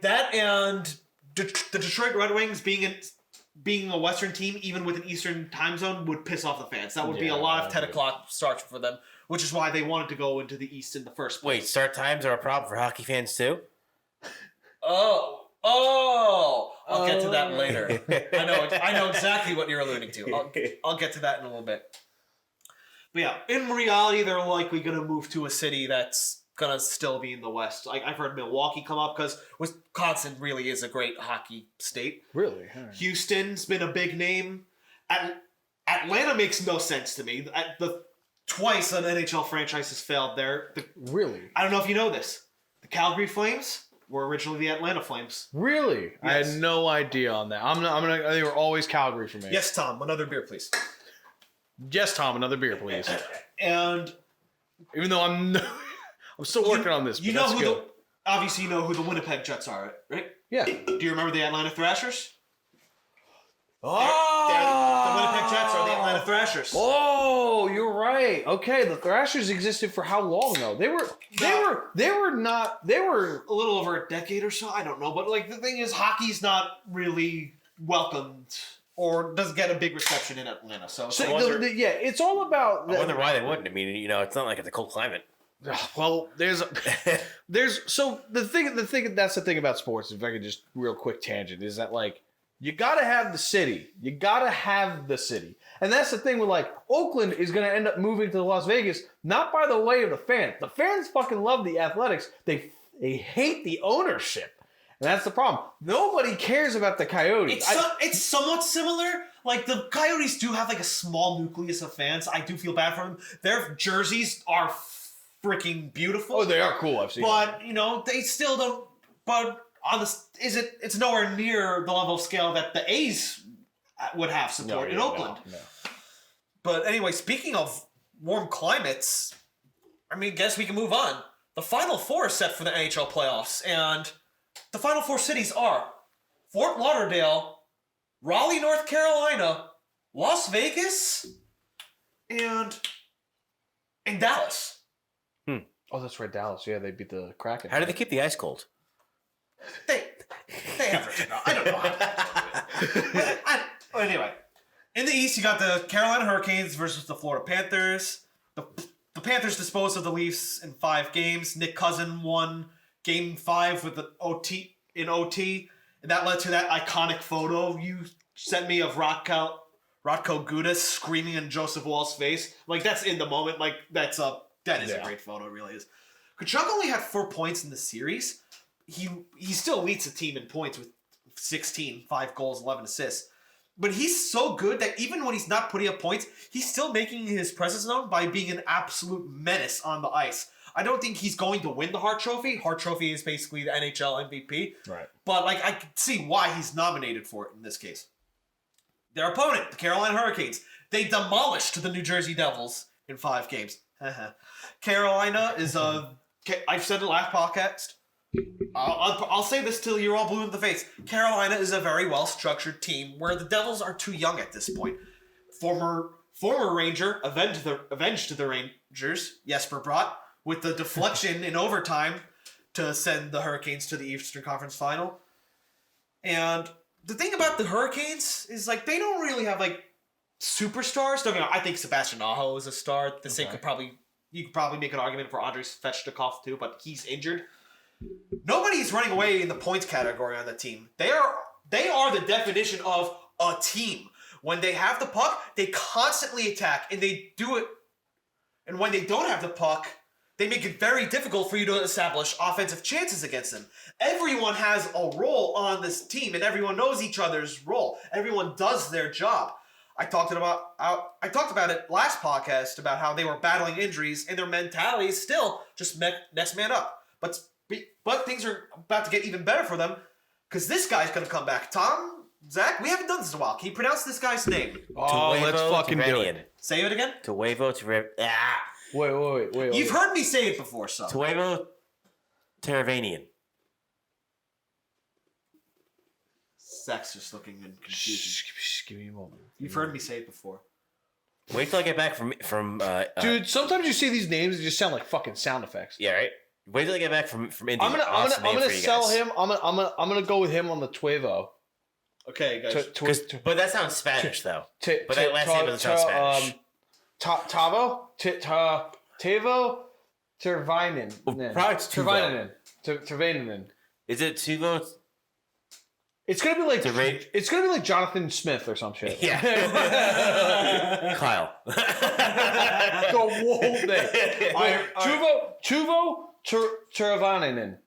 the Detroit Red Wings being a Western team, even with an Eastern time zone, would piss off the fans. That would be a lot of 10 o'clock starts for them, which is why they wanted to go into the East in the first place. Wait, start times are a problem for hockey fans too? I'll get to that later. I know exactly what you're alluding to. I'll get to that in a little bit. But yeah, in reality, they're likely going to move to a city that's going to still be in the West. I've heard Milwaukee come up because Wisconsin really is a great hockey state. Really? Houston's been a big name. Atlanta makes no sense to me. Twice an NHL franchise has failed there. Really? I don't know if you know this. The Calgary Flames were originally the Atlanta Flames. Really? Yes. I had no idea on that. They were always Calgary for me. Yes, Tom. Another beer, please. Yes, Tom. Another beer, please. And even though I'm still working on this. Obviously you know who the Winnipeg Jets are, right? Yeah. Do you remember the Atlanta Thrashers? Oh, the Winnipeg Jets are the Atlanta Thrashers. Oh, you're right. Okay, the Thrashers existed for how long though? They were a little over a decade or so. I don't know, but like the thing is, hockey's not really welcomed or doesn't get a big reception in Atlanta. So it's all about. I wonder why they wouldn't. I mean, it's not like it's a cold climate. Well, there's the thing that's the thing about sports. If I could just real quick tangent is that like. You gotta have the city. And that's the thing with like Oakland is gonna end up moving to Las Vegas, not by the way of the fans. The fans fucking love the Athletics. They hate the ownership. And that's the problem. Nobody cares about the Coyotes. It's somewhat similar. Like the Coyotes do have like a small nucleus of fans. I do feel bad for them. Their jerseys are freaking beautiful. Oh, they are cool. I've seen them. But they still don't. But it's nowhere near the level of scale that the A's would have support in Oakland. No. But anyway, speaking of warm climates, guess we can move on. The Final Four is set for the NHL playoffs, and the Final Four cities are Fort Lauderdale, Raleigh, North Carolina, Las Vegas, and Dallas. Oh, that's right, Dallas. Yeah, they beat the Kraken. How do they keep the ice cold? They have Richard Mille. I don't know how to anyway, in the East, you got the Carolina Hurricanes versus the Florida Panthers. The Panthers disposed of the Leafs in 5 games. Nick Cousin won Game 5 with the OT, and that led to that iconic photo you sent me of Radko Gudas screaming in Joseph Wall's face. Like, that's in the moment. Like, that is a great photo. It really is. Tkachuk only had 4 points in the series. He still leads the team in points with 16, 5 goals, 11 assists. But he's so good that even when he's not putting up points, he's still making his presence known by being an absolute menace on the ice. I don't think he's going to win the Hart Trophy. Hart Trophy is basically the NHL MVP. Right. But like, I can see why he's nominated for it in this case. Their opponent, the Carolina Hurricanes, they demolished the New Jersey Devils in 5 games. Carolina is I've said it last podcast. I'll say this till you're all blue in the face. Carolina is a very well-structured team where the Devils are too young at this point. Former Ranger avenged the Rangers, Jesper Bratt, with the deflection in overtime to send the Hurricanes to the Eastern Conference Final. And the thing about the Hurricanes is, like, they don't really have, like, superstars. Don't get me wrong, I think Sebastian Aho is a star. The same you could probably make an argument for Andrei Svechnikov too, but he's injured. Nobody's running away in the points category on the team. They are the definition of a team. When they have the puck, they constantly attack, and they do it. And when they don't have the puck, they make it very difficult for you to establish offensive chances against them. Everyone has a role on this team, and everyone knows each other's role. Everyone does their job. I talked about it last podcast about how they were battling injuries, and their mentality is still just next man up. But things are about to get even better for them because this guy's going to come back. Zach, we haven't done this in a while. Can you pronounce this guy's name? Oh, let's fucking do it. Say it again. Wait. You've heard me say it before, so. Teuvo Teravainen. Zach's just looking in confusion. Give me a moment. You've heard me say it before. Wait till I get back from dude, sometimes you see these names and just sound like fucking sound effects. Yeah, right. Wait till I get back from India. I'm gonna sell him. I'm gonna go with him on the Teuvo. Okay, guys. But that sounds Spanish though. But that last name doesn't sound Spanish. Teuvo Teravainen. Probably it's Teuvo. Teravainen. Is it Teuvo? It's gonna be like Jonathan Smith or some shit. Yeah. Kyle. The whole thing. Teuvo Teravainen.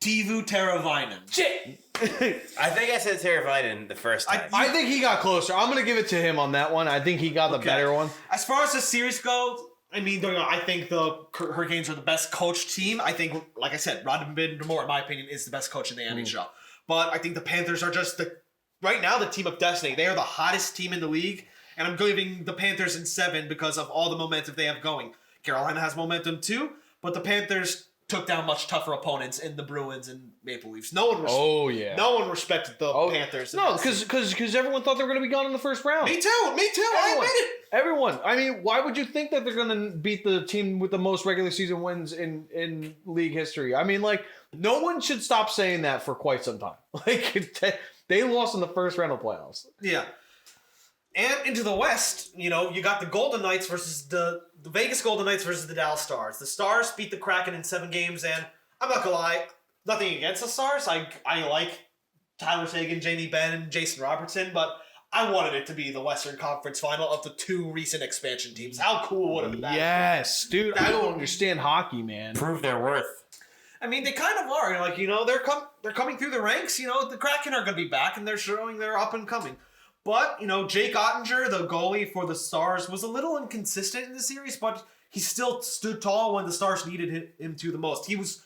Teuvo Teravainen. Shit. I think I said Teravainen the first time. I think he got closer. I'm gonna give it to him on that one. I think he got the better one. As far as the series goes, I mean, I think the Hurricanes are the best coached team. I think, like I said, Rod Brind'Amour, in my opinion, is the best coach in the NHL. But I think the Panthers are just right now the team of destiny. They are the hottest team in the league, and I'm giving the Panthers in 7 because of all the momentum they have going. Carolina has momentum too, but the Panthers took down much tougher opponents in the Bruins and Maple Leafs. No one respected the Panthers. No, because everyone thought they were going to be gone in the first round. Me too. I admit it. Everyone. I mean, why would you think that they're going to beat the team with the most regular season wins in league history? I mean, like, no one should stop saying that for quite some time. Like, they lost in the first round of playoffs. Yeah. And into the West, you got the Golden Knights versus the Vegas Golden Knights versus the Dallas Stars. The Stars beat the Kraken in 7 games, and I'm not gonna lie, nothing against the Stars. I like Tyler Seguin, Jamie Benn, and Jason Robertson, but I wanted it to be the Western Conference Final of the 2 recent expansion teams. How cool would it have been? Yes, dude. I don't understand hockey, man. Prove their worth. I mean, they kind of are. Like, they're coming through the ranks. The Kraken are going to be back, and they're showing they're up and coming. But, Jake Ottinger, the goalie for the Stars, was a little inconsistent in the series, but he still stood tall when the Stars needed him to the most. He was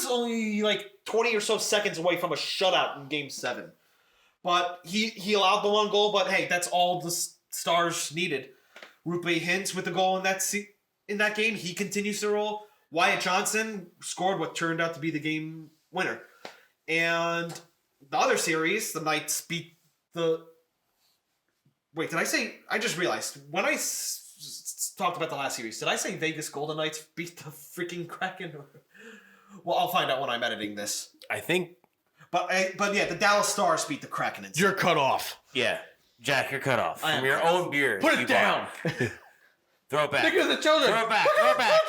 only like 20 or so seconds away from a shutout in Game 7. But he allowed the 1 goal, but hey, that's all the Stars needed. Rupe Hintz with the goal in that game. He continues to roll. Wyatt Johnson scored what turned out to be the game winner. And the other series, the Knights beat the... Wait, did I say... I just realized. When I talked about the last series, did I say Vegas Golden Knights beat the freaking Kraken? Well, I'll find out when I'm editing this. I think But yeah, the Dallas Stars beat the Kraken. You're cut off. Yeah. Jack, you're cut off I from am your cut own beer. Put it down. Throw it back. Think of the children. Throw it back. Throw it back.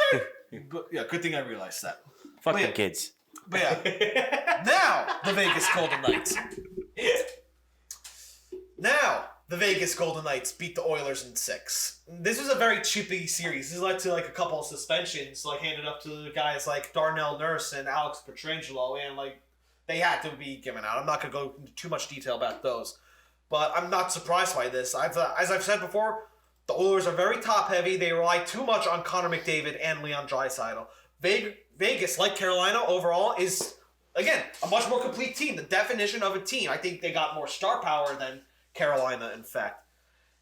But, yeah, good thing I realized that. Fuck But the yeah. kids. But yeah, now the Vegas Golden Knights. Now the Vegas Golden Knights beat the Oilers in 6. This was a very chippy series. This led to like a couple of suspensions, like handed up to the guys like Darnell Nurse and Alex Pietrangelo, and like they had to be given out. I'm not going to go into too much detail about those, but I'm not surprised by this. As I've said before, the Oilers are very top heavy. They rely too much on Connor McDavid and Leon Draisaitl. Vegas, like Carolina, overall is again a much more complete team. The definition of a team. I think they got more star power than Carolina, in fact.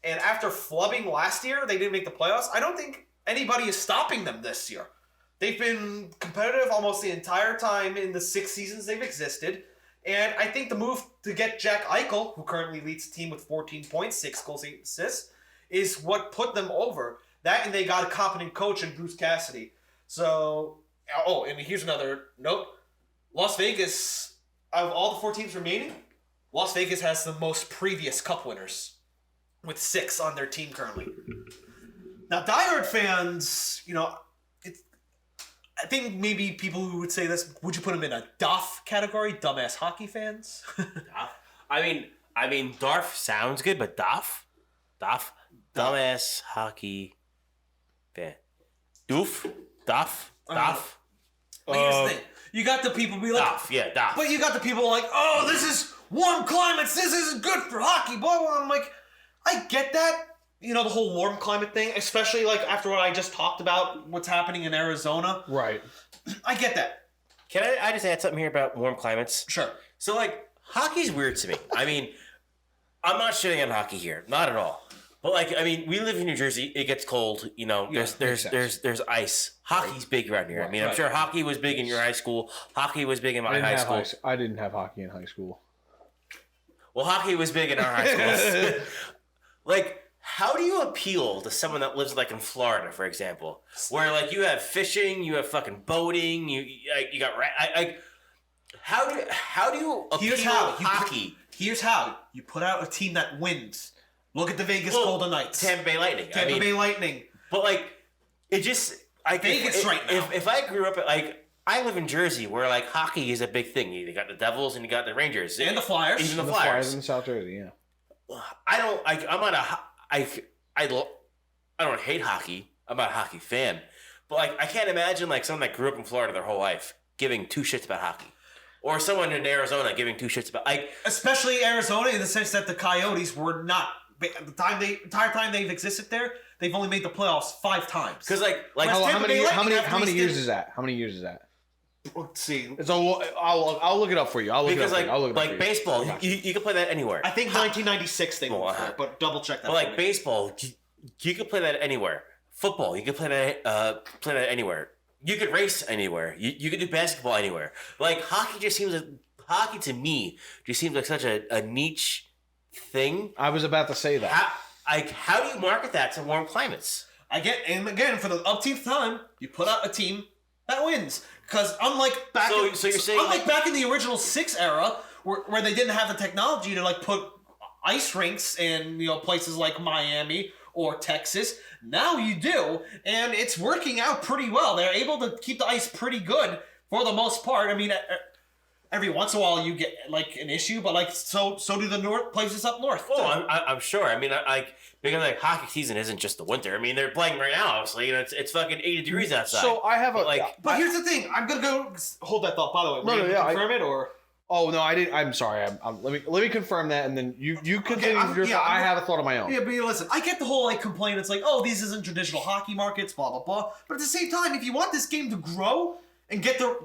And after flubbing last year, they didn't make the playoffs. I don't think anybody is stopping them this year. They've been competitive almost the entire time in the 6 seasons they've existed. And I think the move to get Jack Eichel, who currently leads the team with 14 points, 6 goals, 8 assists, is what put them over. That and they got a competent coach in Bruce Cassidy. So, and here's another note. Las Vegas, out of all the 4 teams remaining, Las Vegas has the most previous Cup winners, with 6 on their team currently. Now, diehard fans, I think maybe people who would say this, would you put them in a DOF category? Dumbass hockey fans? I mean, Darf sounds good, but Doff? Dumbass hockey fan. Doof? Doff? Doff? Like, here's the thing. You got the people be like... Doff, yeah, Doff. But you got the people like, oh, this is warm climates. This isn't good for hockey. Blah, blah. I'm like, I get that. The whole warm climate thing, especially like after what I just talked about, what's happening in Arizona. Right. I get that. Can I just add something here about warm climates? Sure. So, like, hockey's weird to me. I mean, I'm not shitting on hockey here. Not at all. But, like, I mean, we live in New Jersey. It gets cold. There's ice. Hockey's big around here. I mean, I'm sure hockey was big in your high school. Hockey was big in my high school. I didn't have hockey in high school. Well, hockey was big in our high schools. Like, how do you appeal to someone that lives, like, in Florida, for example, where, like, you have fishing, you have fucking boating, you got how do you appeal hockey? Here's how you put out a team that wins. Look at the Vegas Golden Knights, Tampa Bay Lightning. Tampa Bay Lightning. But like, it just Vegas right now. If I grew up I live in Jersey, where like hockey is a big thing. You got the Devils and you got the Rangers and the Flyers, even the Flyers in South Jersey. Yeah. I don't hate hockey. I'm not a hockey fan, but like I can't imagine like someone that grew up in Florida their whole life giving 2 shits about hockey. Or someone in Arizona giving 2 shits about especially Arizona, in the sense that the Coyotes were not the entire time they've existed there. They've only made the playoffs 5 times. Because how many years is that? How many years is that? Let's see. So I'll look it up for you. Baseball, you can play that anywhere. I think 1996 they moved there, but double check that. But like baseball, you can play that anywhere. Football, you can play that anywhere. You could race anywhere. You could do basketball anywhere. Like hockey to me just seems like such a niche thing. I was about to say that. How do you market that to warm climates? And again, for the upteenth time, you put out a team that wins. Because unlike back in the original 6 era, where they didn't have the technology to like put ice rinks in places like Miami or Texas, now you do, and it's working out pretty well. They're able to keep the ice pretty good for the most part. I mean, every once in a while you get like an issue, but like so do the places up north. Oh, I'm sure. I mean, because like hockey season isn't just the winter. I mean, they're playing right now. Obviously, it's fucking 80 degrees outside. So I have But here's the thing. I'm gonna go hold that thought. By the way, we're gonna confirm it or. Oh no, I didn't. I'm sorry. Let me confirm that, and then you continue. I have a thought of my own. Yeah, but listen, I get the whole like complaint. It's like, oh, these isn't traditional hockey markets, blah blah blah. But at the same time, if you want this game to grow and get the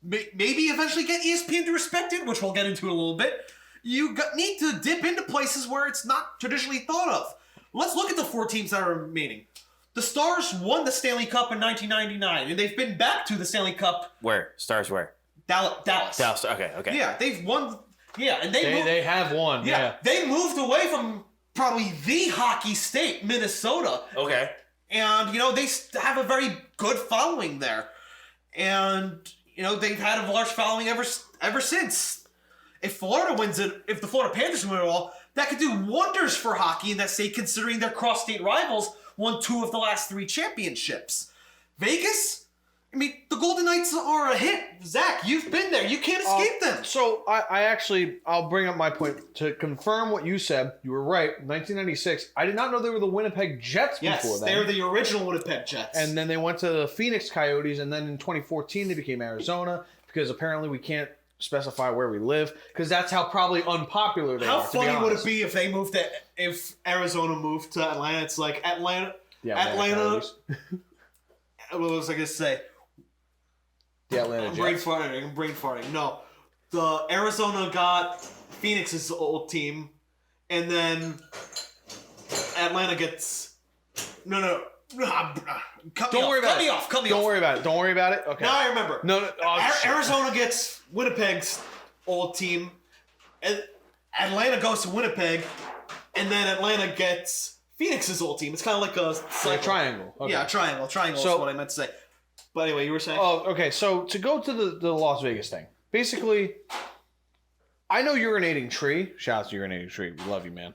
maybe eventually get ESPN to respect it, which we'll get into in a little bit, you need to dip into places where it's not traditionally thought of. Let's look at the 4 teams that are remaining. The Stars won the Stanley Cup in 1999, and they've been back to the Stanley Cup. Where? Stars where? Dallas. Okay. Yeah, they've won. Yeah, and they have won. Yeah, they moved away from probably the hockey state, Minnesota. Okay. And they have a very good following there, and they've had a large following ever since. If Florida wins it, if the Florida Panthers win it all, that could do wonders for hockey in that state, considering their cross-state rivals won 2 of the last 3 championships. Vegas? I mean, the Golden Knights are a hit. Zach, you've been there. You can't escape them. So I'll bring up my point. To confirm what you said, you were right. 1996, I did not know they were the Winnipeg Jets before that. Yes, they were the original Winnipeg Jets. And then they went to the Phoenix Coyotes, and then in 2014 they became Arizona, because apparently we can't specify where we live, because that's how probably unpopular they are. How funny would it be if they moved to, if Arizona moved to Atlanta? It's like Atlanta. What was I going to say? The Atlanta Jets. I'm brain farting. No. The Arizona got Phoenix's old team, and then Atlanta gets... No. Cut me off. Don't worry about it. Okay. Now I remember. No. Arizona gets Winnipeg's old team, and Atlanta goes to Winnipeg, and then Atlanta gets Phoenix's old team. It's kind of like a triangle. Okay. Yeah, a triangle. Triangle is what I meant to say. But anyway, you were saying? Oh, okay. So to go to the Las Vegas thing, basically, I know urinating tree. Shout out to urinating tree. We love you, man.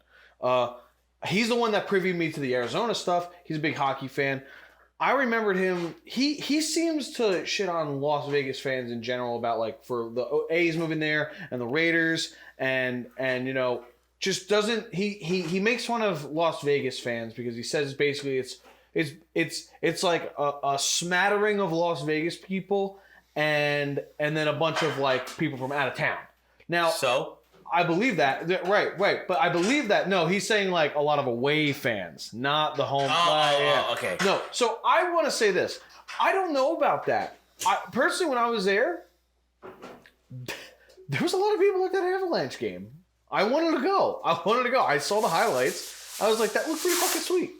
He's the one that previewed me to the Arizona stuff. He's a big hockey fan. I remembered him. He seems to shit on Las Vegas fans in general about, like, for the A's moving there and the Raiders and you know, just doesn't he makes fun of Las Vegas fans because he says basically it's like a smattering of Las Vegas people and then a bunch of, like, people from out of town. Now, so I believe that. Right. But I believe that. No, he's saying, like, a lot of away fans, not the home. Okay. No, so I want to say this. I don't know about that. Personally, when I was there, there was a lot of people at that Avalanche game. I wanted to go. I saw the highlights. I was like, that looked pretty fucking sweet.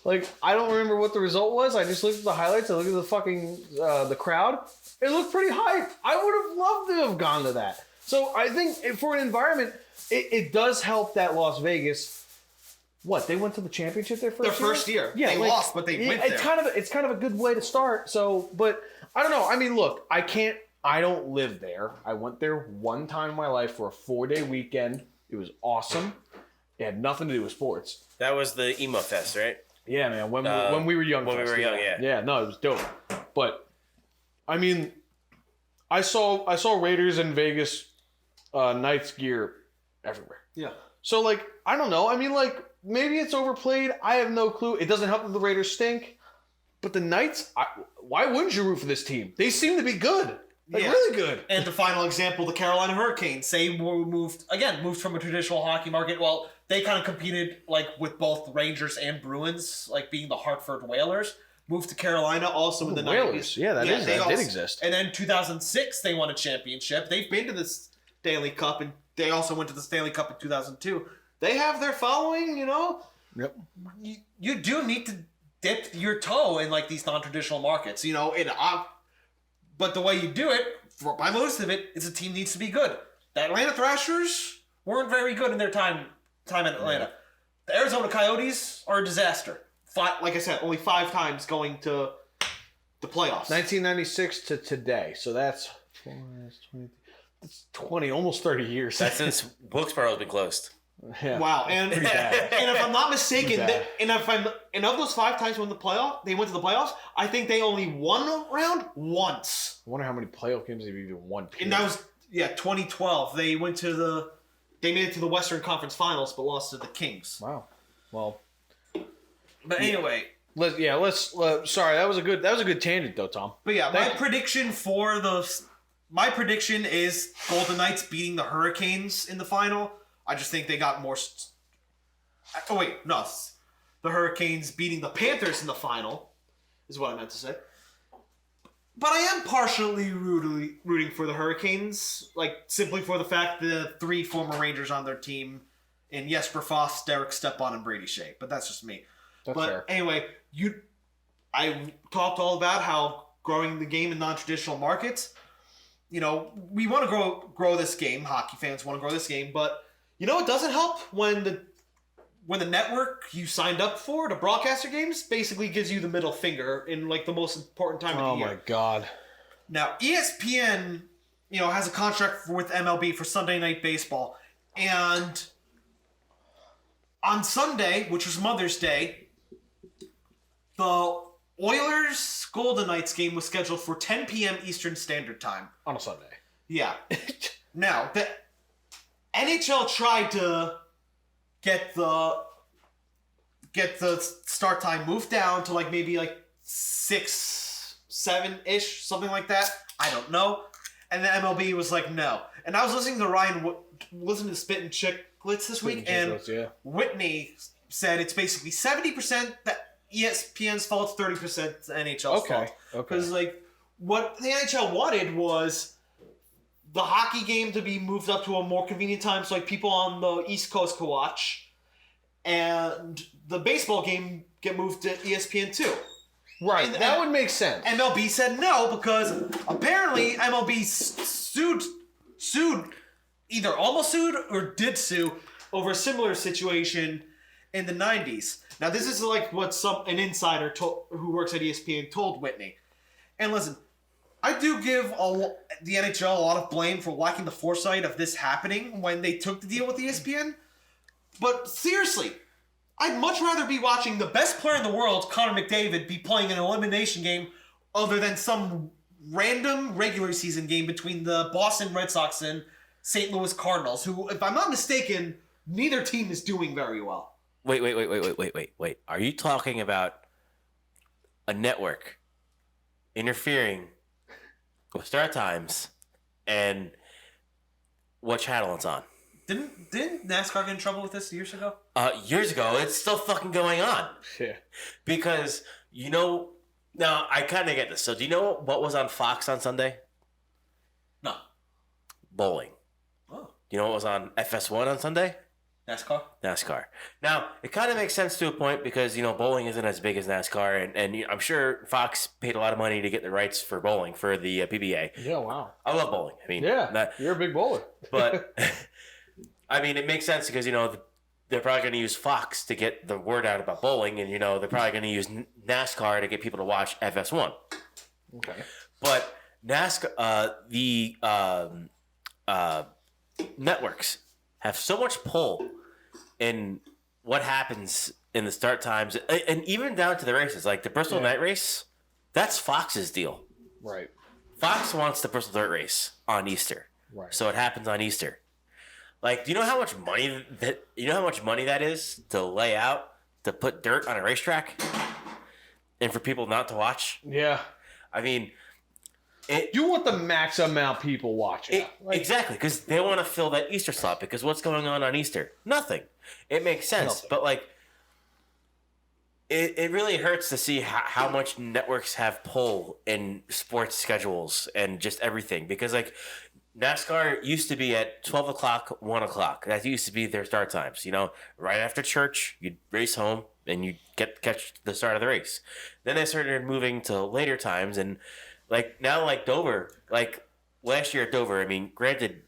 Like, I don't remember what the result was. I just looked at the highlights. I looked at the fucking the crowd. It looked pretty hype. I would have loved to have gone to that. So I think for an environment, it does help that Las Vegas. What, they went to the championship their first year? Yeah, they lost, but they went there. It's kind of a good way to start. So, but I don't know. I mean, look, I don't live there. I went there one time in my life for a 4-day weekend. It was awesome. It had nothing to do with sports. That was the emo fest, right? Yeah, man. When we were young. When we were young, yeah. Yeah, no, it was dope. But I mean, I saw Raiders and Vegas Knights gear everywhere. Yeah. So, like, I don't know. I mean, like, maybe it's overplayed. I have no clue. It doesn't help that the Raiders stink. But the Knights, why wouldn't you root for this team? They seem to be good. Like, really good. And the final example, the Carolina Hurricanes. They moved from a traditional hockey market. Well, they kind of competed, like, with both Rangers and Bruins, like being the Hartford Whalers. Moved to Carolina also in the 90s. Whalers. Yeah, that did exist. And then 2006, they won a championship. They've been to the Stanley Cup, and they also went to the Stanley Cup in 2002. They have their following, you know? Yep. You do need to dip your toe in, like, these non-traditional markets, you know? But the way you do it, by most of it, is the team needs to be good. The Atlanta Thrashers weren't very good in their time in Atlanta. The Arizona Coyotes are a disaster. Like I said, only 5 times going to the playoffs. 1996 to today. So that's 20, almost 30 years. That's since Wilkesboro has been closed. Yeah. Wow. And if I'm not mistaken, of those 5 times when they went to the playoffs, I think they only won a round once. I wonder how many playoff games they've even won. And that was 2012. They made it to the Western Conference Finals, but lost to the Kings. Wow. Well, but anyway, let's. Sorry, that was a good tangent though, Tom. But yeah, my prediction is Golden Knights beating the Hurricanes in the final. I just think they got more. The Hurricanes beating the Panthers in the final is what I meant to say. But I am partially rooting for the Hurricanes, like, simply for the fact that the 3 former Rangers on their team in Jesper Fast, Derek Stepan, and Brady Shea. But that's just me. That's fair. Anyway, I talked all about how growing the game in non-traditional markets. You know, we want to grow this game. Hockey fans want to grow this game, but you know, it doesn't help when the network you signed up for to broadcast your games basically gives you the middle finger in, like, the most important time of the year. Oh my god! Now ESPN, has a contract with MLB for Sunday Night Baseball. And on Sunday, which was Mother's Day, the Oilers Golden Knights game was scheduled for 10 p.m. Eastern Standard Time. On a Sunday. Yeah. Now, the NHL tried to get the start time moved down to maybe 6, 7-ish, something like that. I don't know. And the MLB was like, no. And I was listening to listening to Spit and Chicklets this week, and Whitney said it's basically 70% that ESPN's fault, 30% the NHL's fault. Because what the NHL wanted was the hockey game to be moved up to a more convenient time, so people on the East Coast could watch, and the baseball game get moved to ESPN too. Right, that would make sense. MLB said no because apparently MLB sued, either almost sued or did sue over a similar situation in the 90s. Now this is what an insider who works at ESPN told Whitney. And listen, I do give the NHL a lot of blame for lacking the foresight of this happening when they took the deal with ESPN. But seriously, I'd much rather be watching the best player in the world, Connor McDavid, be playing an elimination game other than some random regular season game between the Boston Red Sox and St. Louis Cardinals, who, if I'm not mistaken, neither team is doing very well. Wait. Are you talking about a network interfering with start times and what channel it's on? Didn't NASCAR get in trouble with this years ago? Years ago. It's still fucking going on. Yeah. Because, now I kind of get this. So do you know what was on Fox on Sunday? No. Bowling. Oh. Do you know what was on FS1 on Sunday? NASCAR. Now, it kind of makes sense to a point because, bowling isn't as big as NASCAR, and I'm sure Fox paid a lot of money to get the rights for bowling for the PBA. Yeah, wow. I love bowling. I mean, you're a big bowler. But, I mean, it makes sense because, they're probably going to use Fox to get the word out about bowling, and, they're probably going to use NASCAR to get people to watch FS1. Okay. But NASCAR, the networks have so much pull in what happens in the start times, and even down to the races. Like the Bristol night race, that's Fox's deal. Right. Fox wants the Bristol dirt race on Easter. Right. So it happens on Easter. Do you know how much money that is to lay out to put dirt on a racetrack, and for people not to watch? Yeah. I mean, you want the max amount of people watching. Exactly, because they want to fill that Easter slot. Because what's going on Easter? Nothing. It makes sense, but it really hurts to see how much networks have pull in sports schedules and just everything. Because NASCAR used to be at 12 o'clock, 1 o'clock. That used to be their start times. Right after church, you'd race home and you'd catch the start of the race. Then they started moving to later times, and now Dover, last year at Dover, I mean, granted,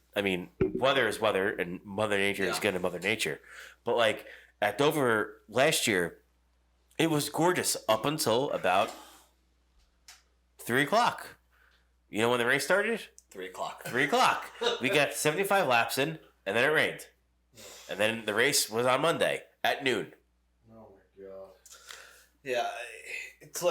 weather is weather and Mother Nature is going to Mother Nature. But at Dover last year, it was gorgeous up until about 3 o'clock. You know when the race started? 3 o'clock. 3 o'clock. We got 75 laps in, and then it rained. And then the race was on Monday at noon. Oh my God. Yeah, it's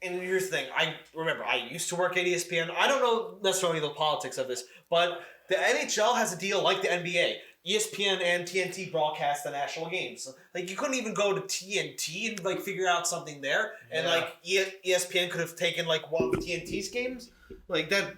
and here's the thing. I remember I used to work at ESPN. I don't know necessarily the politics of this, but the NHL has a deal like the NBA. ESPN and TNT broadcast the national games. You couldn't even go to TNT and figure out something there. And ESPN could have taken one of TNT's games. That.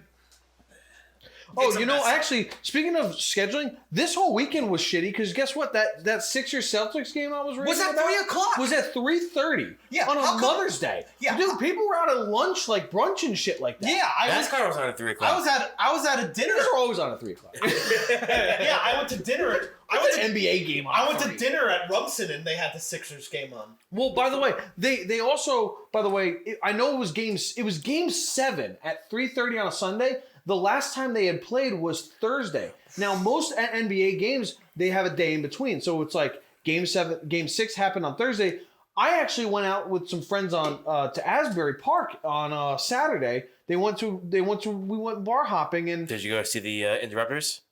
Oh, actually, speaking of scheduling, this whole weekend was shitty because guess what? That Sixers Celtics game I was reading was at 3 o'clock. Was at 3:30. Yeah, on a Mother's Day. Yeah, dude, people were out at lunch, brunch and shit like that. Yeah, NASCAR was on at 3 o'clock. I was at a dinner. They're always on at 3 o'clock. Yeah, I went to dinner. I went to NBA game on. I went to dinner at Rumson and they had the Sixers game on. Well, by the way, they also, I know it was game 7 at 3:30 on a Sunday. The last time they had played was Thursday. Now, most NBA games, they have a day in between. So it's game 6 happened on Thursday. I actually went out with some friends to Asbury Park on Saturday we went bar hopping and. Did you go see the Interrupters?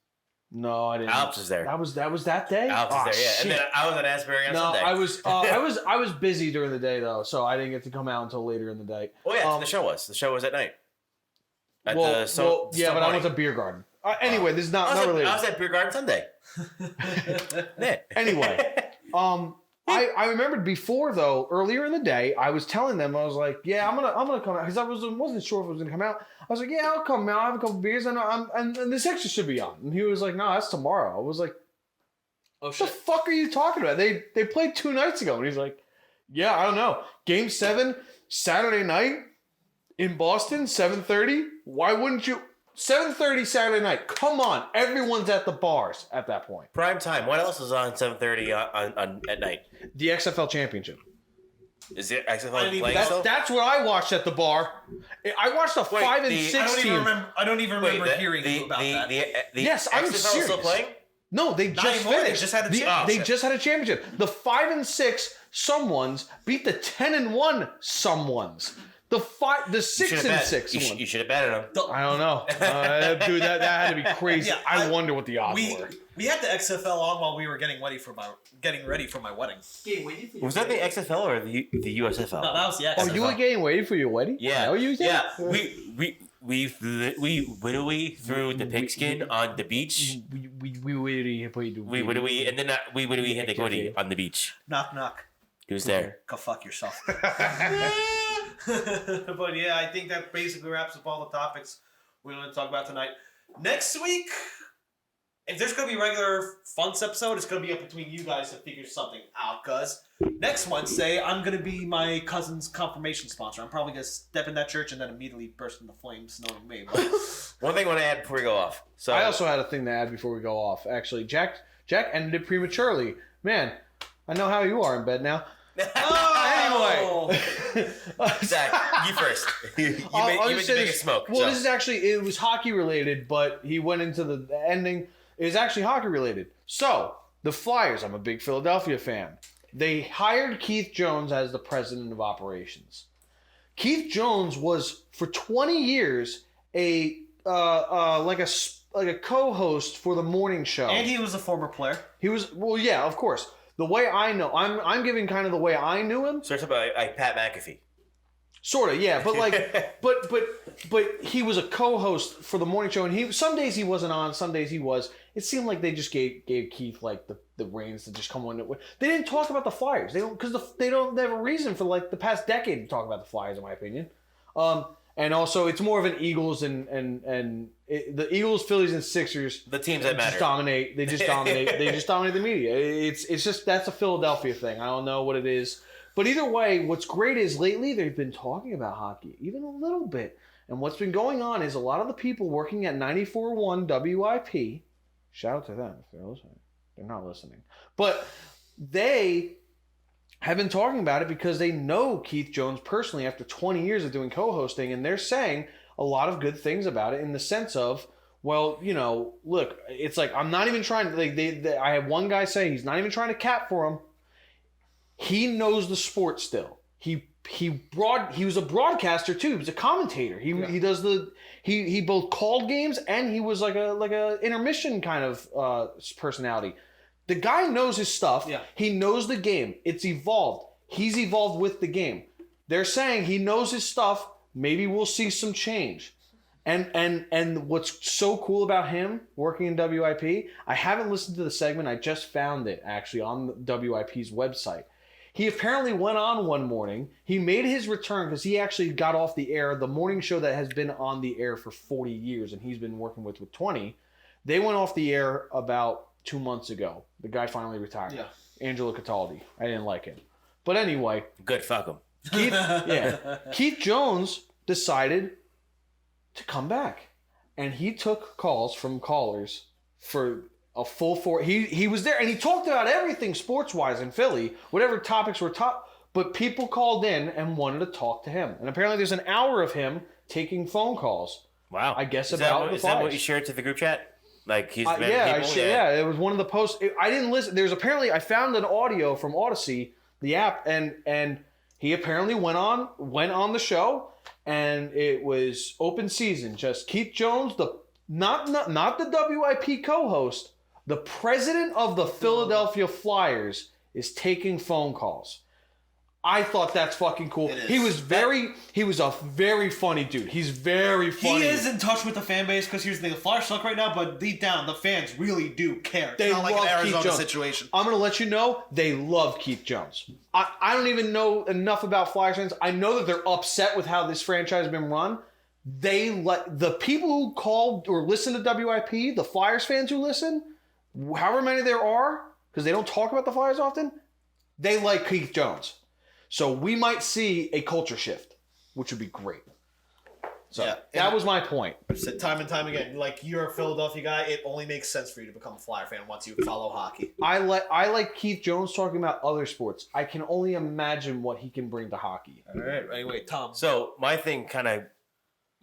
No, I didn't. Alex was there. That was that day. Alex was there, yeah. Shit. And then I was at Asbury on Sunday. I was busy during the day though, so I didn't get to come out until later in the day. Oh yeah, the show was at night. But I went to Beer Garden. Anyway, this is not related. I was at Beer Garden Sunday. Anyway, I remembered before though, earlier in the day, I was telling them, I was like, yeah, I'm gonna come out because I wasn't sure if it was gonna come out. I was like, yeah, I'll come out, I'll have a couple beers, and this extra should be on. And he was like, no, that's tomorrow. I was like, what the fuck are you talking about? They played 2 nights ago, and he's like, yeah, I don't know. Game 7 Saturday night in Boston, 7:30. Why wouldn't you? 7:30 Saturday night. Come on, everyone's at the bars at that point. Prime time. What else is on 7:30 on at night? The XFL Championship. Is it XFL playing still? That's what I watched at the bar. I watched the 5 and 6 team. I don't even remember hearing about that. Yes, I was serious. Still playing? No, they just finished. They just had a championship. They just had a championship. The 5 and 6 someones beat the 10 and 1 someones. The 6 and 6 ones. You should have betted them. I don't know, dude. That had to be crazy. Yeah, I wonder what the odds were. We had the XFL on while we were getting ready for my wedding. Was that the XFL or the USFL? No, that was the XFL. Oh, you were getting ready for your wedding? Yeah. Yeah. We literally threw the pigskin on the beach. We literally and then we literally hit the goodie on the beach. Knock knock. Who's there? Go fuck yourself. But yeah, I think that basically wraps up all the topics we want to talk about tonight. Next week, if there's going to be a regular FUNTS episode, it's going to be up between you guys to figure something out, cuz next Wednesday, I'm going to be my cousin's confirmation sponsor. I'm probably going to step in that church and then immediately burst into flames, knowing me. But one thing I want to add before we go off. So I also had a thing to add before we go off. Actually, Jack ended it prematurely. Man, I know how you are in bed now. Anyway, Zach, you first. You made the biggest smoke. Well, this is it was hockey related, but he went into the ending. It was actually hockey related. So the Flyers, I'm a big Philadelphia fan. They hired Keith Jones as the president of operations. Keith Jones was for 20 years a co-host for the morning show, and he was a former player. He was yeah, of course. The way I know, I'm giving kind of the way I knew him. So it's about like Pat McAfee. Sort of, yeah, but like, but he was a co-host for the morning show, and some days he wasn't on, some days he was. It seemed like they just gave Keith like the reins to just come on. They didn't talk about the Flyers. They don't have a reason for like the past decade to talk about the Flyers, in my opinion. And also it's more of an Eagles and the Eagles, Phillies, and Sixers. The teams that matter. They just dominate. They just dominate the media. It's just that's a Philadelphia thing. I don't know what it is. But either way, what's great is lately they've been talking about hockey, even a little bit. And what's been going on is a lot of the people working at 94.1 WIP, shout out to them if they're listening. They're not listening. But they have been talking about it because they know Keith Jones personally after 20 years of doing co-hosting, and they're saying a lot of good things about it in the sense of, well, you know, look, it's like I'm not even trying to, I had one guy say he's not even trying to cap for him. He knows the sport still. He was a broadcaster too. He was a commentator. He does he both called games and he was like a intermission kind of personality. The guy knows his stuff. Yeah. He knows the game. It's evolved. He's evolved with the game. They're saying he knows his stuff. Maybe we'll see some change. And what's so cool about him working in WIP, I haven't listened to the segment. I just found it actually on WIP's website. He apparently went on one morning. He made his return because he actually got off the air. The morning show that has been on the air for 40 years and he's been working with 20. They went off the air about 2 months ago. The guy finally retired. Yeah. Angelo Cataldi. I didn't like him. But anyway. Good, fuck him. Keith Jones decided to come back. And he took calls from callers for a full 4. He was there and he talked about everything sports-wise in Philly, whatever topics were top. But people called in and wanted to talk to him. And apparently there's an hour of him taking phone calls. Wow. I guess is that what you shared to the group chat? Like he's it was one of the posts. I didn't listen. I found an audio from Odyssey, the app, and he apparently went on the show and it was open season. Just Keith Jones, not the WIP co-host, the president of the Philadelphia Flyers is taking phone calls. I thought that's fucking cool. He was a very funny dude. He's very funny. He is in touch with the fan base because here's the thing: the Flyers suck right now, but deep down, the fans really do care. They not like love an Arizona Keith Jones. situation. I'm gonna let you know they love Keith Jones. I don't even know enough about Flyers fans. I know that they're upset with how this franchise has been run. They like the people who called or listen to WIP, the Flyers fans who listen, however many there are, because they don't talk about the Flyers often. They like Keith Jones. So we might see a culture shift, which would be great. So that was my point. I've said time and time again, like you're a Philadelphia guy, it only makes sense for you to become a Flyer fan once you follow hockey. I like Keith Jones talking about other sports. I can only imagine what he can bring to hockey. All right. Anyway, Tom. So my thing kind of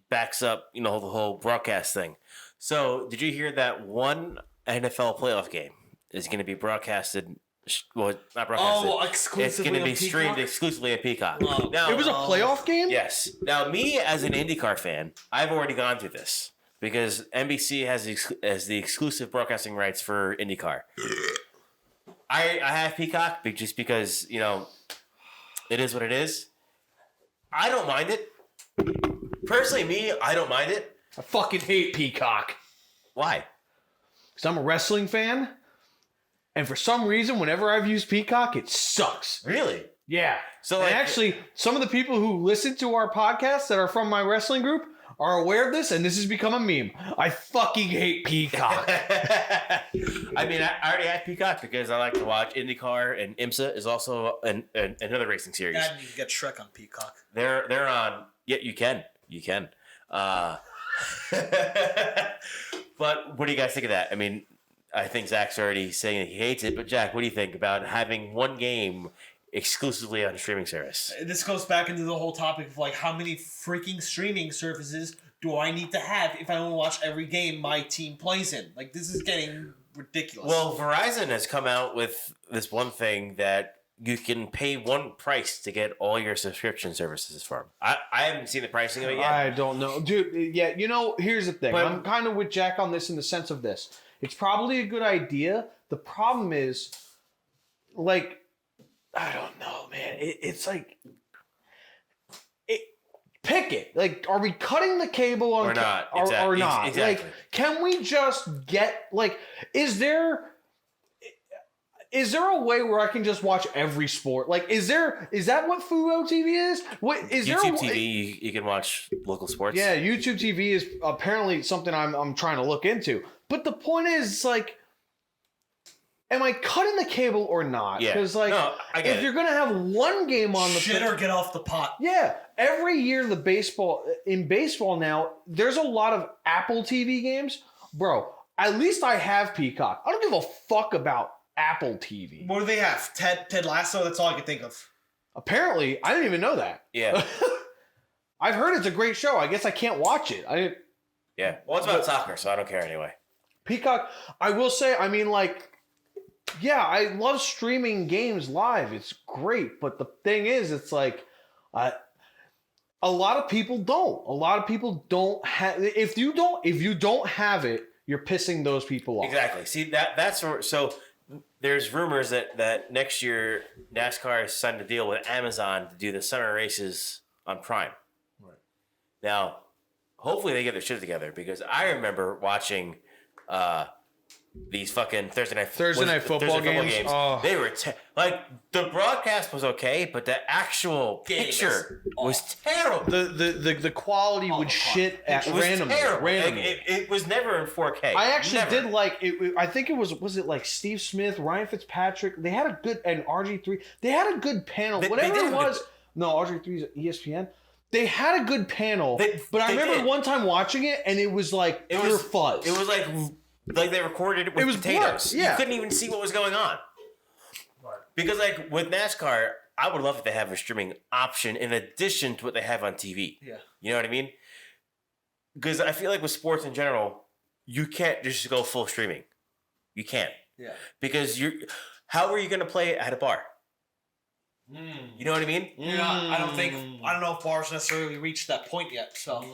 backs up, the whole broadcast thing. So did you hear that one NFL playoff game is going to be broadcasted? Well, not broadcasted. Exclusively it's going to be streamed Peacock? Exclusively at Peacock. Oh. Now, It was a playoff game? Yes. Now, me as an IndyCar fan, I've already gone through this because NBC has the exclusive broadcasting rights for IndyCar. I have Peacock just because, it is what it is. I don't mind it. Personally, I don't mind it. I fucking hate Peacock. Why? Because I'm a wrestling fan. And for some reason, whenever I've used Peacock, it sucks. Really? Yeah. So and actually, some of the people who listen to our podcast that are from my wrestling group are aware of this, and this has become a meme. I fucking hate Peacock. I mean, I already have Peacock because I like to watch IndyCar, and IMSA is also another racing series. God, you can get Shrek on Peacock. They're on. Yeah, you can. But what do you guys think of that? I mean, I think Zach's already saying that he hates it, but Jack, what do you think about having one game exclusively on a streaming service? This goes back into the whole topic of how many freaking streaming services do I need to have if I want to watch every game my team plays in? This is getting ridiculous. Well, Verizon has come out with this one thing that you can pay one price to get all your subscription services from. I haven't seen the pricing of it yet. I don't know. Dude, yeah, here's the thing. But I'm kind of with Jack on this in the sense of this. It's probably a good idea. The problem is, I don't know, man. Pick it. Are we cutting the cable on or not? or not? Exactly. Can we just get is there a way where I can just watch every sport? Is that what Fubo TV is? What is YouTube there? TV, you can watch local sports. Yeah, YouTube TV is apparently something I'm trying to look into. But the point is, am I cutting the cable or not? Yeah. Because, if you're going to have one game on the... Shit or get off the pot. Yeah. Every year, in baseball now, there's a lot of Apple TV games. Bro, at least I have Peacock. I don't give a fuck about Apple TV. What do they have? Ted Lasso? That's all I can think of. Apparently, I didn't even know that. Yeah. I've heard it's a great show. I guess I can't watch it. Yeah. Well, it's about soccer, so I don't care anyway. Peacock, I will say, I love streaming games live. It's great. But the thing is, it's a lot of people don't. A lot of people don't have... If you don't have it, you're pissing those people off. Exactly. See, that's... So there's rumors that next year NASCAR has signed a deal with Amazon to do the summer races on Prime. Right. Now, hopefully they get their shit together because I remember watching these fucking Thursday night football games. Oh. They were the broadcast was okay, but the actual picture was terrible. The quality would shit at randomly. It was never in 4K. I actually did like it. I think it was Steve Smith, Ryan Fitzpatrick. They had a good and RG3. They had a good panel. Whatever it was. No, RG3 is ESPN. They had a good panel, but I remember one time watching it and it was pure fuzz. It was like they recorded it with potatoes. Yeah. You couldn't even see what was going on. Because with NASCAR, I would love if they have a streaming option in addition to what they have on TV. Yeah. You know what I mean? Because I feel like with sports in general, you can't just go full streaming. You can't. Yeah. Because how are you going to play at a bar? You know what I mean? Yeah, I don't know if bars necessarily reached that point yet. So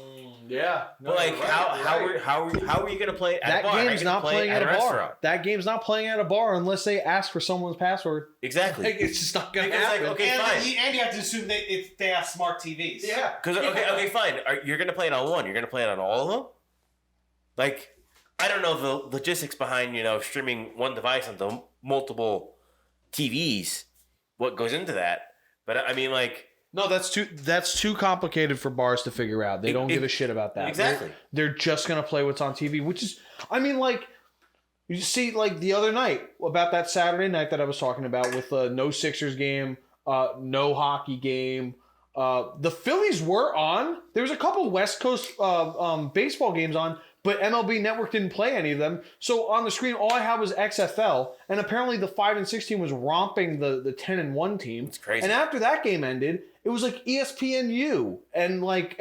Yeah. But like, how are you gonna play at a bar? Game's not playing at a bar. restaurant? That game's not playing at a bar unless they ask for someone's password. Exactly. Like, it's just not gonna Because, like, happen. okay, fine. and you have to assume if they have smart TVs. Yeah. Because okay, fine. You're gonna play it on one. You're gonna play it on all of them. Like, I don't know the logistics behind streaming one device onto multiple TVs. What goes into that? But I mean, like, No, that's too complicated for bars to figure out. They don't give a shit about that. Exactly. They're just gonna play what's on TV, which is, I mean, like, you see, like the other night about that Saturday night that I was talking about with no Sixers game, no hockey game. The Phillies were on. There was a couple West Coast baseball games on, but MLB Network didn't play any of them. So on the screen, all I had was XFL, and apparently the 5 and 6 team was romping the 10 and 1 team. It's crazy. And after that game ended, it was like ESPNU and like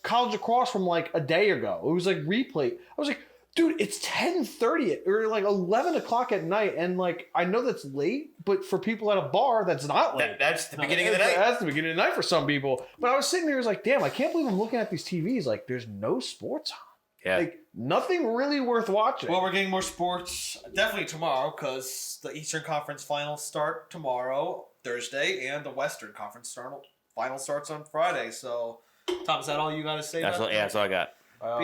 College Lacrosse from like a day ago. It was like replay. I was like, dude, it's 10:30 or like 11 o'clock at night, and like I know that's late, but for people at a bar, that's not late. That's the beginning of the night. That's the beginning of the night for some people. But I was sitting there, I was like, damn, I can't believe I'm looking at these TVs. Like, there's no sports on. Yeah. Like, nothing really worth watching. Well, we're getting more sports definitely tomorrow because the Eastern Conference finals start tomorrow, Thursday, and the Western Conference final starts on Friday. So, Tom, is that all you got to say? That's all I got.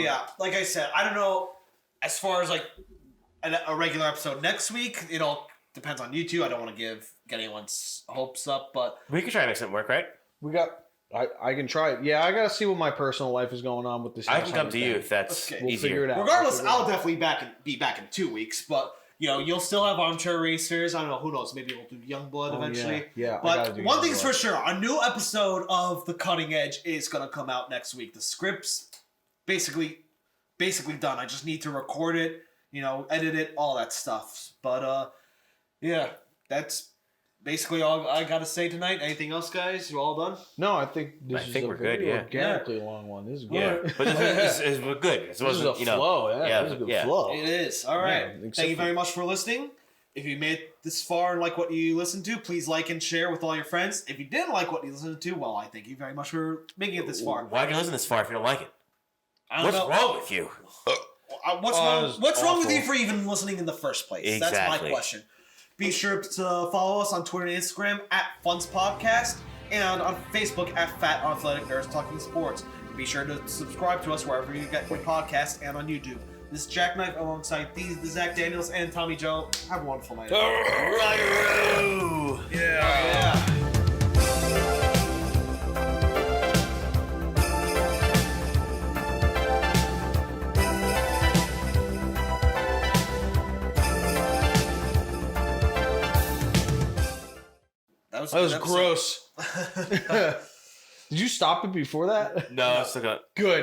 Yeah, like I said, I don't know. As far as like a regular episode next week, it all depends on you two. I don't want to get anyone's hopes up, but We could try and make something work, right? We got. I can try it. Yeah, I gotta see what my personal life is going on with this. I can come to you if that's Okay. We'll easier. figure it out. regardless, I'll definitely be back in 2 weeks. But you'll still have Armchair Racers. I don't know. Who knows? Maybe we'll do Youngblood eventually. Yeah. But one thing's for sure: a new episode of The Cutting Edge is gonna come out next week. The script's basically done. I just need to record it, edit it, all that stuff. But yeah, that's basically all I gotta say tonight. Anything else, guys? You all done? No, I think I think we're good, yeah. Organically long one. This is good. Yeah, but this is good. This is a flow. Yeah, this is a good flow. It is. All right. Yeah, Thank you very much for listening. If you made it this far and like what you listened to, please like and share with all your friends. If you didn't like what you listened to, well, I thank you very much for making it this far. Why'd you listen this far if you don't like it? I don't What's know. wrong with you? What's wrong with awful. you for even listening in the first place? That's Exactly. my question. Be sure to follow us on Twitter and Instagram at FUNTS Podcast and on Facebook at Fat Athletic Nerds Talking Sports. Be sure to subscribe to us wherever you get your podcasts and on YouTube. This is JackKnife alongside the Zach Daniels and Tommy Joe. Have a wonderful night. Right-a-roo. Yeah. That was gross. Did you stop it before that? No, it's still got. Good.